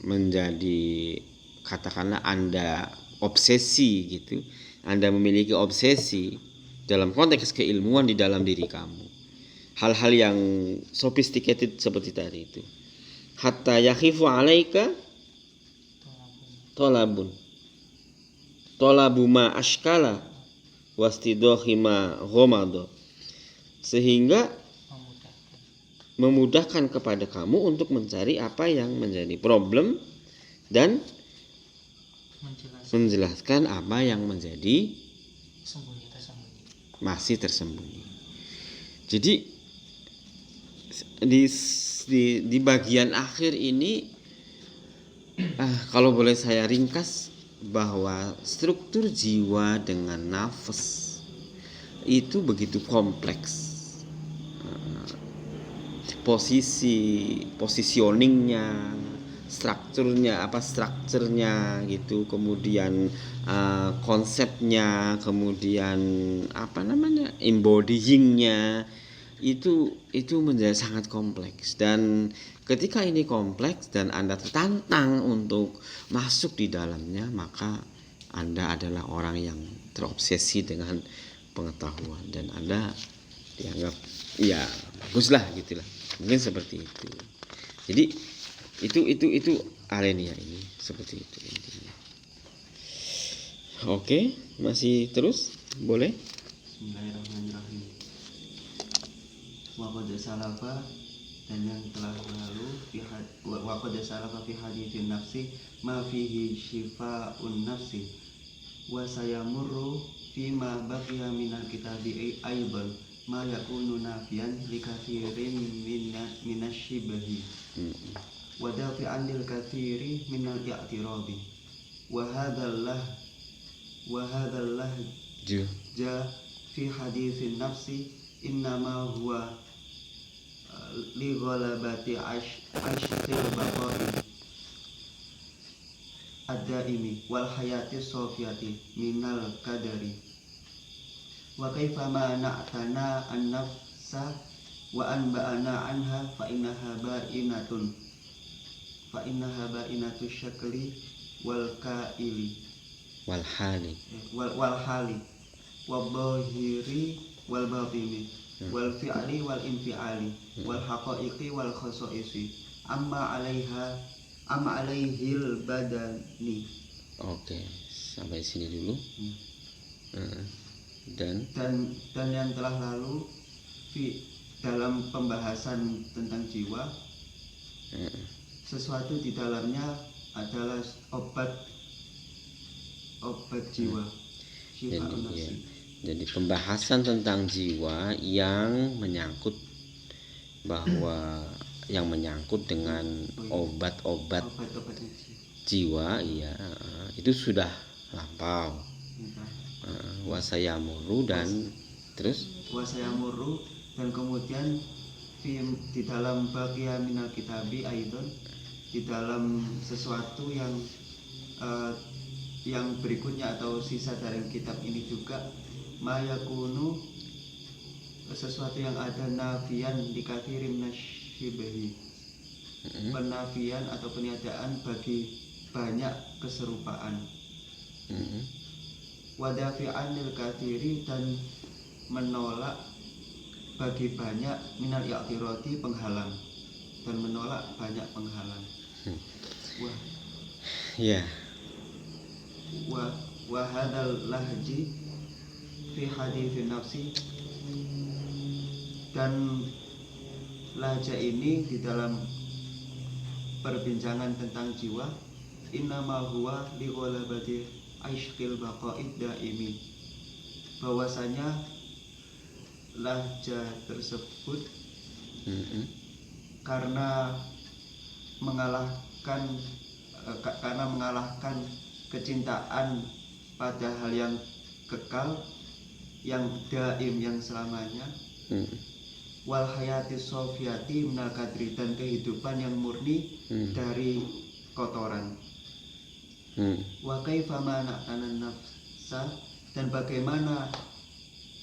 menjadi, katakanlah Anda obsesi gitu. Anda memiliki obsesi dalam konteks keilmuan di dalam diri kamu. Hal-hal yang sophisticated seperti tadi itu. Hatta yakhifu alaika tolabun. Talabu ma ashkala wastidohi ma ghamada. Sehingga memudahkan kepada kamu untuk mencari apa yang menjadi problem dan menjelaskan apa yang menjadi masih tersembunyi. Jadi di bagian akhir ini kalau boleh saya ringkas bahwa struktur jiwa dengan nafas itu begitu kompleks. Positioningnya, strukturnya gitu, kemudian konsepnya, kemudian embodyingnya itu menjadi sangat kompleks. Dan ketika ini kompleks dan Anda tertantang untuk masuk di dalamnya, maka Anda adalah orang yang terobsesi dengan pengetahuan dan Anda dianggap ya baguslah gitulah. Mungkin seperti itu. Jadi itu Alenia ini seperti itu intinya. Oke, masih terus? Boleh? Bismillahirrahmanirrahim. Wa qad salafa, dan yang telah lalu wa qad salafa fi haditsin nafsi ma fihi shifaa'un nafsi wa sayamurru fi ma baqiya minal kitabi aidan ma yakunu nafiyan likathirin minasyibahi wa dafi'an lil kathiri minal i'tirabi wa hadzal ja fi haditsin nafsi innama huwa li ghalabati ashqil baqai ad-daimi wal hayati sofiyati minal kadari wa kaifa ma na'tana an-nafsa wa anba'ana anha fa innaha ba'inatu syakli wal kaili wal hali wal dhahiri wal batini wal fi'li wal infi'ali wal haqa'iqi wal khasa'isi amma alaihil badani. Oke, sampai sini dulu. Dan yang telah lalu dalam pembahasan tentang jiwa, sesuatu di dalamnya adalah obat jiwa. Jadi pembahasan tentang jiwa yang menyangkut dengan obat-obat jiwa, iya, itu sudah lampau. Wasayamuru dan terus wasayamuru, dan kemudian di dalam bagian minal kitabi aidon, di dalam sesuatu yang berikutnya atau sisa dari kitab ini juga mayakunu, sesuatu yang ada nafian di kafirin nasyibahi, penafian atau peniadaan bagi banyak keserupaan, wadafi'an lil kathiri, dan menolak bagi banyak minal i'tirati, penghalang, dan menolak banyak penghalang. Wa hadzal lahji fi haditsin nafsi, dan lahja ini di dalam perbincangan tentang jiwa, innama huwa li ghalabati aishqil baqa'id daimi, bahwasanya lahja tersebut karena mengalahkan kecintaan pada hal yang kekal, yang daim, yang selamanya, wal hayati sofiyati minal kadri, dan kehidupan yang murni dari kotoran. Wa kaifa ma na'tana nafsa, dan bagaimana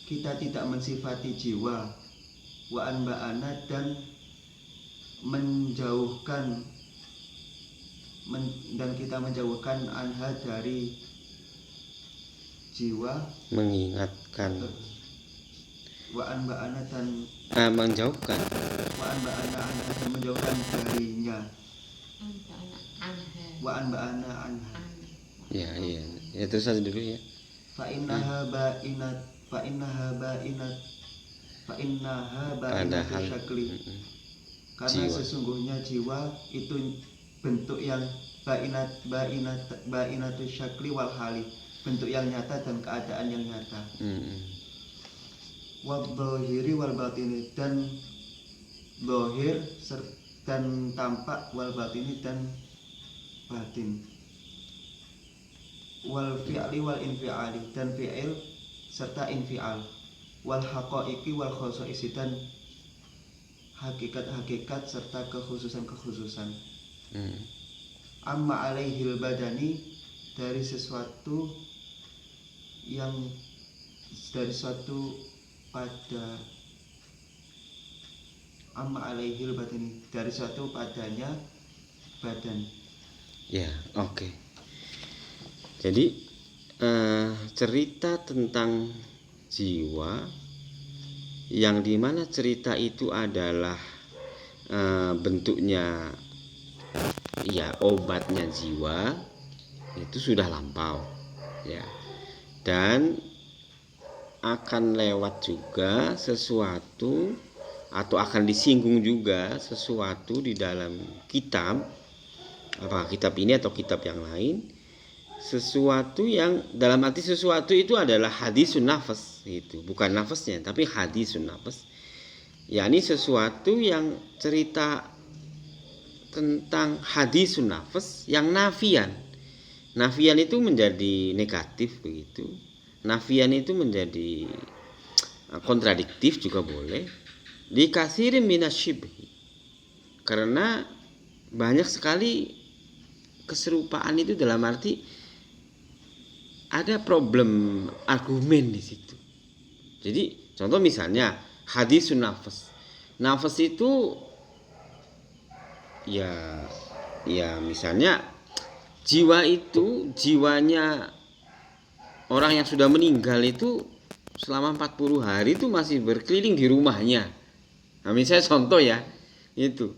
kita tidak mensifati jiwa, wa anba'ana, dan kita menjauhkan anha dari jiwa, mengingatkan wa anba'ana, dan menjauhkan wa anba'ana anha, dan menjauhkan darinya, wa anba'ana anha. Ya. Ya terus aja dulu ya. Fa'innaha ba'inat Padahal syakli. mm-mm. Karena Jiwa. sesungguhnya jiwa itu bentuk yang ba'inatu syakli wal hali, bentuk yang nyata dan keadaan yang nyata. Wadh-dhahiri wal batini, dan dhahir dan tampak, wal batini dan batin, wal fi'li wal infi'ali, dan fi'il serta infi'al, wal haqaiqi wal khosoisi, dan hakikat-hakikat serta kekhususan-kekhususan. Amma alaihil badani, dari suatu pada amma alaihil badani, dari suatu padanya badan. Ya, oke. Jadi cerita tentang jiwa, yang dimana cerita itu adalah bentuknya ya obatnya jiwa, itu sudah lampau ya, dan akan lewat juga sesuatu atau akan disinggung juga sesuatu di dalam kitab, apakah kitab ini atau kitab yang lain, sesuatu yang dalam arti sesuatu itu adalah hadisun nafas, itu bukan nafasnya tapi hadisun nafas, yakni sesuatu yang cerita tentang hadisun nafas yang nafian itu menjadi negatif begitu, nafian itu menjadi kontradiktif juga boleh, dikasirin minasyibhi, karena banyak sekali keserupaan itu dalam arti ada problem argumen di situ. Jadi contoh misalnya hadisun nafas, nafas itu ya misalnya jiwanya orang yang sudah meninggal itu selama 40 hari itu masih berkeliling di rumahnya. Nah, misalnya contoh ya, itu.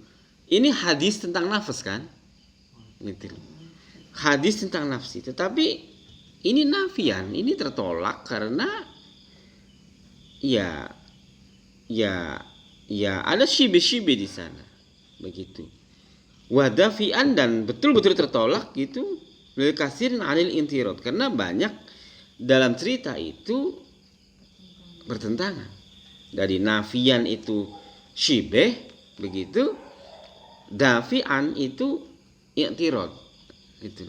Ini hadis tentang nafas kan? Gitu. Hadis tentang nafsi, tetapi ini nafian, ini tertolak karena ya ada syibe-syibe di sana. Begitu. Wadafian, dan betul-betul tertolak gitu, bil kasirin anil intirad, karena banyak dalam cerita itu bertentangan. Dari nafian itu syibeh begitu, dafian itu i'tirad gitu.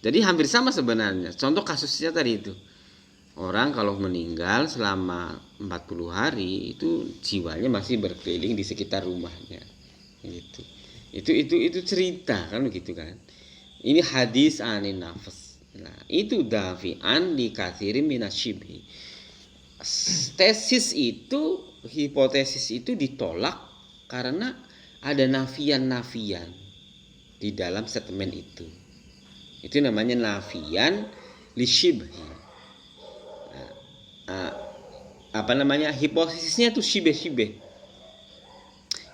Jadi hampir sama sebenarnya. Contoh kasusnya tadi itu, orang kalau meninggal selama 40 hari itu jiwanya masih berkeliling di sekitar rumahnya gitu. Itu cerita kan begitu kan. Ini hadis anin nafas. Nah, itu dafi'an li katsirin minasyibhi. Hipotesis itu ditolak karena ada nafian di dalam statement itu. Itu namanya nafian li syibhi. Hipotesisnya itu syibeh.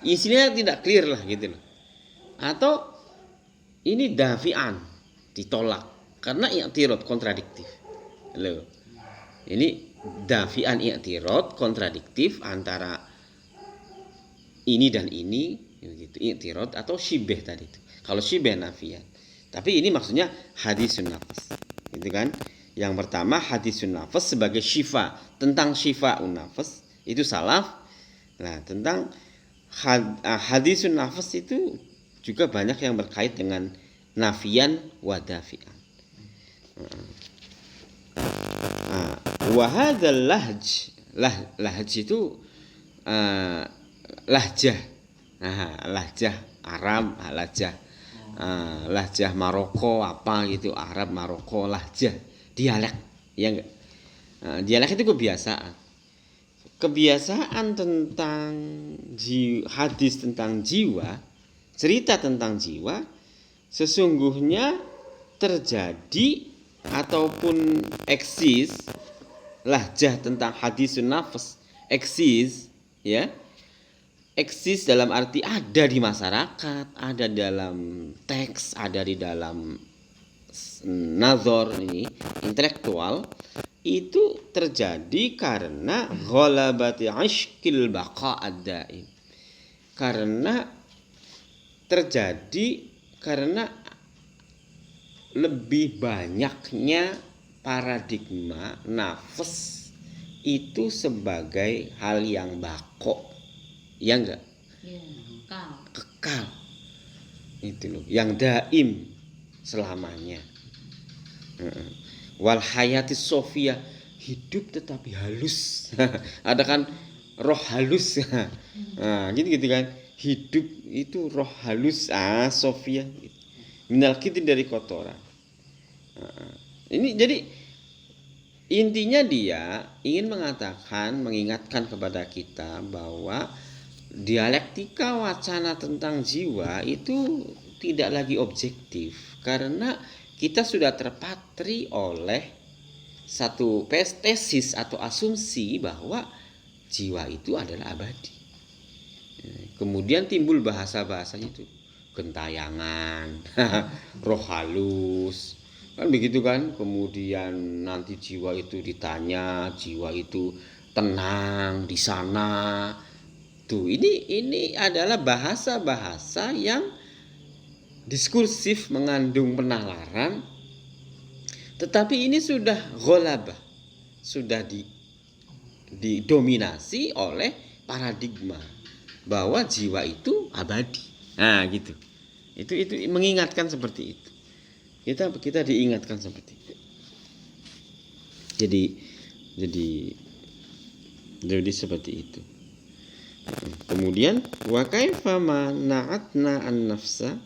Isinya tidak clear lah gitu loh. Atau ini dafi'an, ditolak karena i'tirad, kontradiktif. Loh. Ini dafi'an i'tirad, kontradiktif antara ini dan ini gitu, i'tirad atau syibeh tadi itu. Kalau syibeh nafian. Tapi ini maksudnya hadisun nafas. Gitu kan? Yang pertama hadisun nafas sebagai syifa, tentang syifa'un nafas itu salaf. Nah, tentang hadisun nafas itu juga banyak yang berkait dengan nafian wa dafi'an. Wa hadzal lahj itu lahjah. Lahjah Arab, lahjah Maroko apa gitu, Arab Maroko, lahjah dialek ya enggak. Dialek itu kebiasaan tentang hadis tentang jiwa, cerita tentang jiwa sesungguhnya terjadi ataupun eksis. Lahjah tentang hadisun nafas eksis ya. Eksis dalam arti ada di masyarakat, ada dalam teks, ada di dalam nazar ini intelektual itu terjadi karena ghalabati ishqil baqa ad-daim. Karena terjadi karena lebih banyaknya paradigma nafas itu sebagai hal yang bako, ya enggak? Ya, kal. Kekal. Itu loh, yang daim selamanya. Wal hayatis sofia, hidup tetapi halus. Ada kan roh halus. Nah, gitu kan. Hidup itu roh halus, sofia. Minal kitin, dari kotoran. Ini jadi intinya dia ingin mengatakan, mengingatkan kepada kita bahwa dialektika wacana tentang jiwa itu tidak lagi objektif, karena kita sudah terpatri oleh satu tesis atau asumsi bahwa jiwa itu adalah abadi. Kemudian timbul bahasa-bahasanya itu gentayangan, roh halus, kan begitu kan. Kemudian nanti jiwa itu ditanya, jiwa itu tenang di sana. Tuh, ini adalah bahasa-bahasa yang diskursif, mengandung penalaran, tetapi ini sudah ghalabah, sudah didominasi oleh paradigma bahwa jiwa itu abadi. Nah, gitu. Itu mengingatkan seperti itu. Kita diingatkan seperti itu. Jadi seperti itu. Kemudian wa kaifa ma na'atna an-nafsa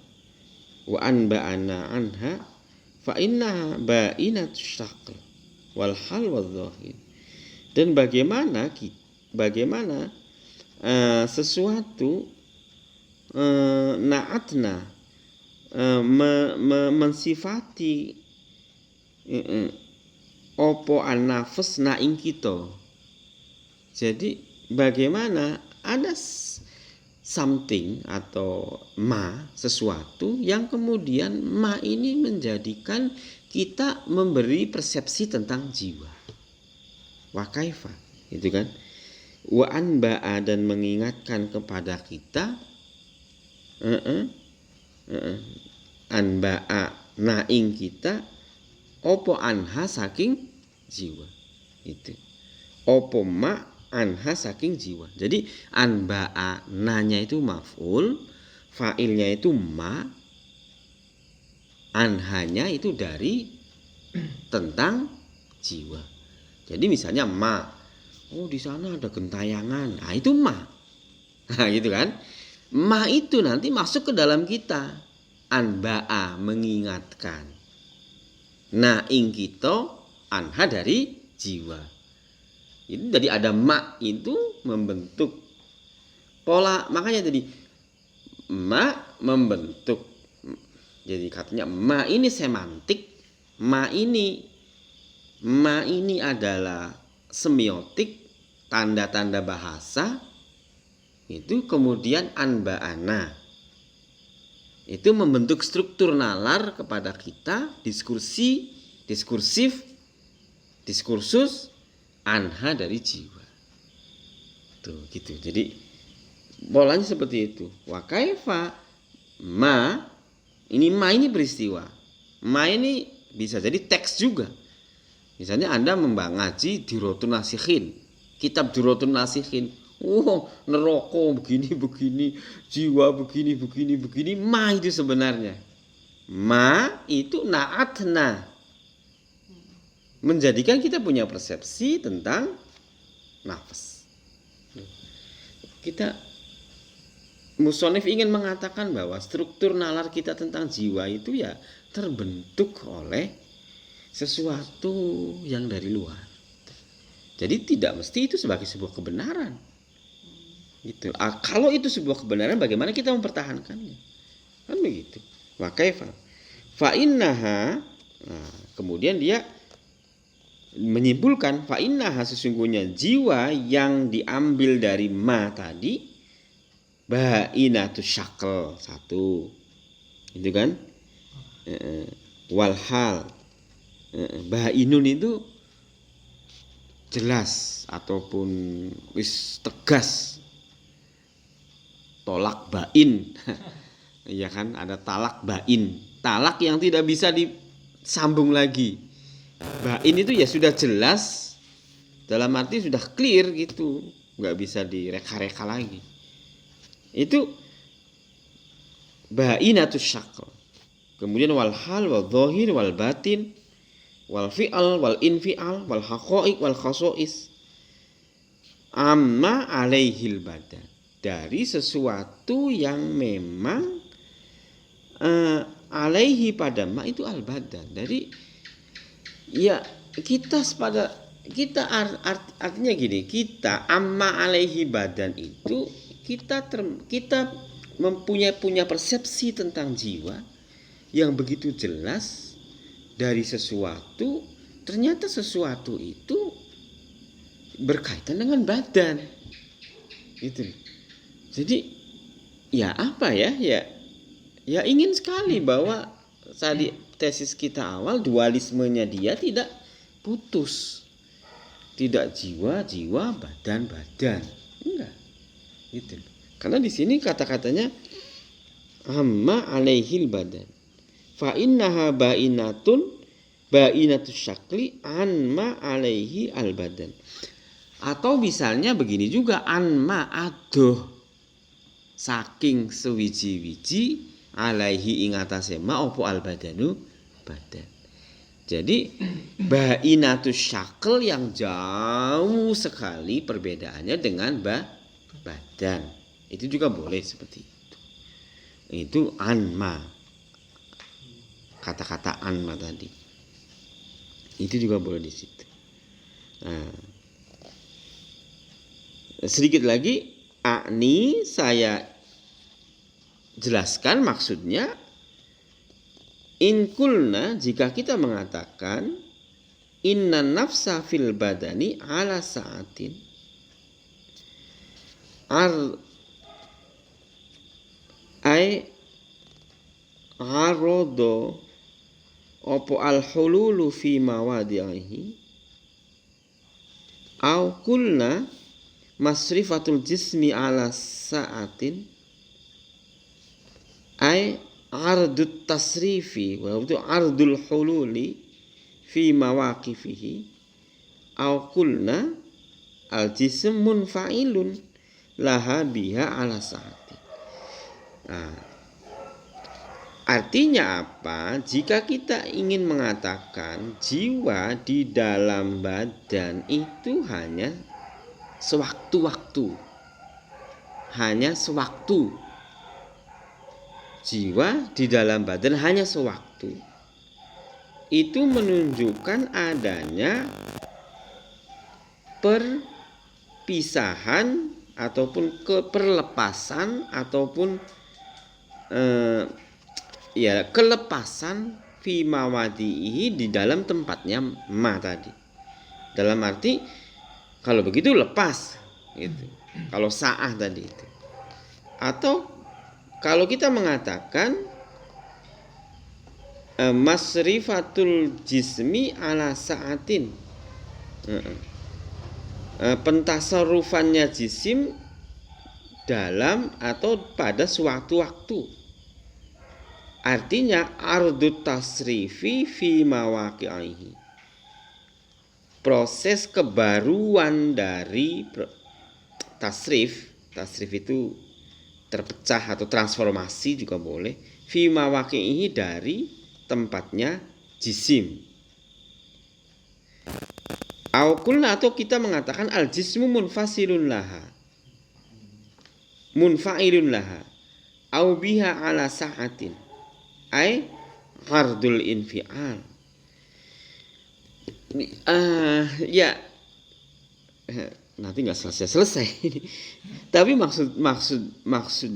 wa anba'ana anha fa innaha ba'inatu syaql wal hal wadh-dhahir. Dan bagaimana sesuatu na'atna mensifati opo an-nafs na ing kita. Jadi bagaimana ada something atau sesuatu yang kemudian ini menjadikan kita memberi persepsi tentang jiwa. Wa kaifa, itu kan? Wa anba'a, dan mengingatkan kepada kita anba'a naing kita opo anha saking jiwa. Itu opo anha saking jiwa. Jadi anba'a, nanya itu maf'ul, fa'ilnya itu anhanya itu dari tentang jiwa. Jadi misalnya di sana ada gentayangan. Nah, itu Nah, gitu kan? Itu nanti masuk ke dalam kita. Anba'a, mengingatkan. Ing kita anha dari jiwa. Jadi ada itu membentuk pola, makanya tadi membentuk. Jadi katanya ini semantik, ini adalah semiotik, tanda-tanda bahasa. Itu kemudian anba'ana, itu membentuk struktur nalar kepada kita, diskursus anha dari jiwa. Tuh, gitu. Jadi polanya seperti itu. Wa kaifa ini peristiwa. Ini bisa jadi teks juga. Misalnya Anda ngaji Durratun Nasikhin, kitab Durratun Nasikhin. Neraka begini, jiwa begini. Itu sebenarnya. Itu na'atna, menjadikan kita punya persepsi tentang nafas. Musonif ingin mengatakan bahwa struktur nalar kita tentang jiwa itu ya terbentuk oleh sesuatu yang dari luar. Jadi tidak mesti itu sebagai sebuah kebenaran. Gitu. Kalau itu sebuah kebenaran, bagaimana kita mempertahankannya? Kan begitu. Wa kaifa fa innaha. Kemudian dia menyimpulkan fa innaha, sesungguhnya jiwa yang diambil dari tadi ba'inatu syaql, satu. Itu kan? Walhal bainun itu jelas ataupun wis tegas, tolak bain. Iya kan, ada talak bain, talak yang tidak bisa disambung lagi. Bain itu ya sudah jelas, dalam arti sudah clear gitu, nggak bisa direka-reka lagi. Itu bainatus syaqq. Kemudian wal hal wal dhahir wal batin wal fi'al wal infial wal haqa'iq wal khasa'is amma alaihil badan, dari sesuatu yang memang alaihi pada ma itu al badan. Dari ya kita artinya gini, kita amma alaihi badan itu kita punya persepsi tentang jiwa yang begitu jelas dari sesuatu, ternyata sesuatu itu berkaitan dengan badan. Itu. Jadi ya apa ya? Ya ingin sekali bahwa tadi tesis kita awal, dualismenya dia tidak putus. Tidak jiwa, badan. Enggak. Gitu. Karena di sini kata-katanya amma alaihil badan. Fa innaha bainatus syakli anma alaihi al badan. Atau misalnya begini juga, anma adoh saking sewiji-wiji alaihi ing atase ma opo al badanu badan. Jadi bainatus syakl yang jauh sekali perbedaannya dengan badan. Itu juga boleh seperti itu. Itu anma. Kata-kata anma tadi. Itu juga boleh di situ. Nah, sedikit lagi akni saya jelaskan maksudnya. In kulna, jika kita mengatakan inna nafsa fil badani ala sa'atin arodo opo al hululu fi mawadi'ihi au kulna masrifatul jismi ala sa'atin ardut tasrifi wa itu ardul hululi fi mawaqifihi au kulna al jism munfa'ilun laha biha ala sa'ati. Nah, artinya apa? Jika kita ingin mengatakan jiwa di dalam badan itu hanya sewaktu-waktu, jiwa di dalam badan hanya sewaktu, itu menunjukkan adanya perpisahan ataupun keperlepasan ataupun kelepasan fi mawadihi di dalam tempatnya ma tadi. Dalam arti kalau begitu lepas gitu. Kalau sa'ah tadi itu. Atau kalau kita mengatakan masrifatul jismi ala sa'atin, pentasarufannya jisim dalam atau pada suatu waktu. Artinya ardut tasrifi fi mawaqi'ihi, proses kebaruan dari tasrif itu terpecah atau transformasi juga boleh, fi mawaqi'ihi dari tempatnya jisim. Atau kita mengatakan al jismu munfa'ilun laha au biha ala sa'atin ardul infial. Nanti nggak selesai. Tapi maksud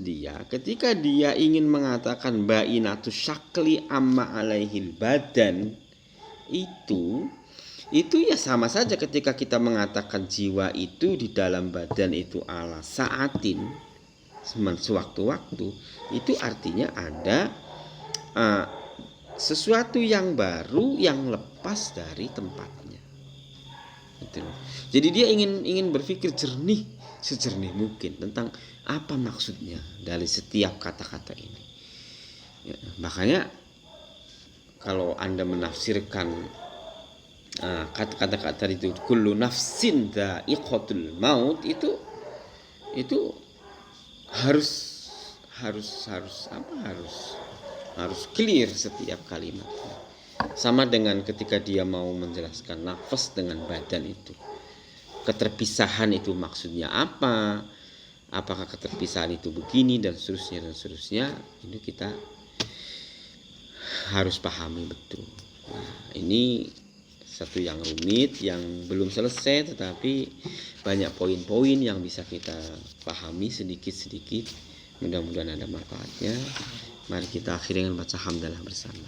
dia ketika dia ingin mengatakan bainatus syakli amma alaihil badan, itu ya sama saja ketika kita mengatakan jiwa itu di dalam badan itu ala sa'atin, sewaktu-waktu, itu artinya ada sesuatu yang baru yang lepas dari tempatnya. Gitu loh. Jadi dia ingin berpikir jernih, sejernih mungkin tentang apa maksudnya dari setiap kata-kata ini. Ya, makanya kalau Anda menafsirkan kata-kata itu kullu nafsin dha'iqatul maut, itu harus clear setiap kalimatnya. Sama dengan ketika dia mau menjelaskan nafas dengan badan itu. Keterpisahan itu maksudnya apa? Apakah keterpisahan itu begini dan seterusnya. Ini kita harus pahami betul. Nah, ini satu yang rumit, yang belum selesai, tetapi banyak poin-poin yang bisa kita pahami sedikit-sedikit. Mudah-mudahan ada manfaatnya. Mari kita akhiri dengan baca hamdalah bersama.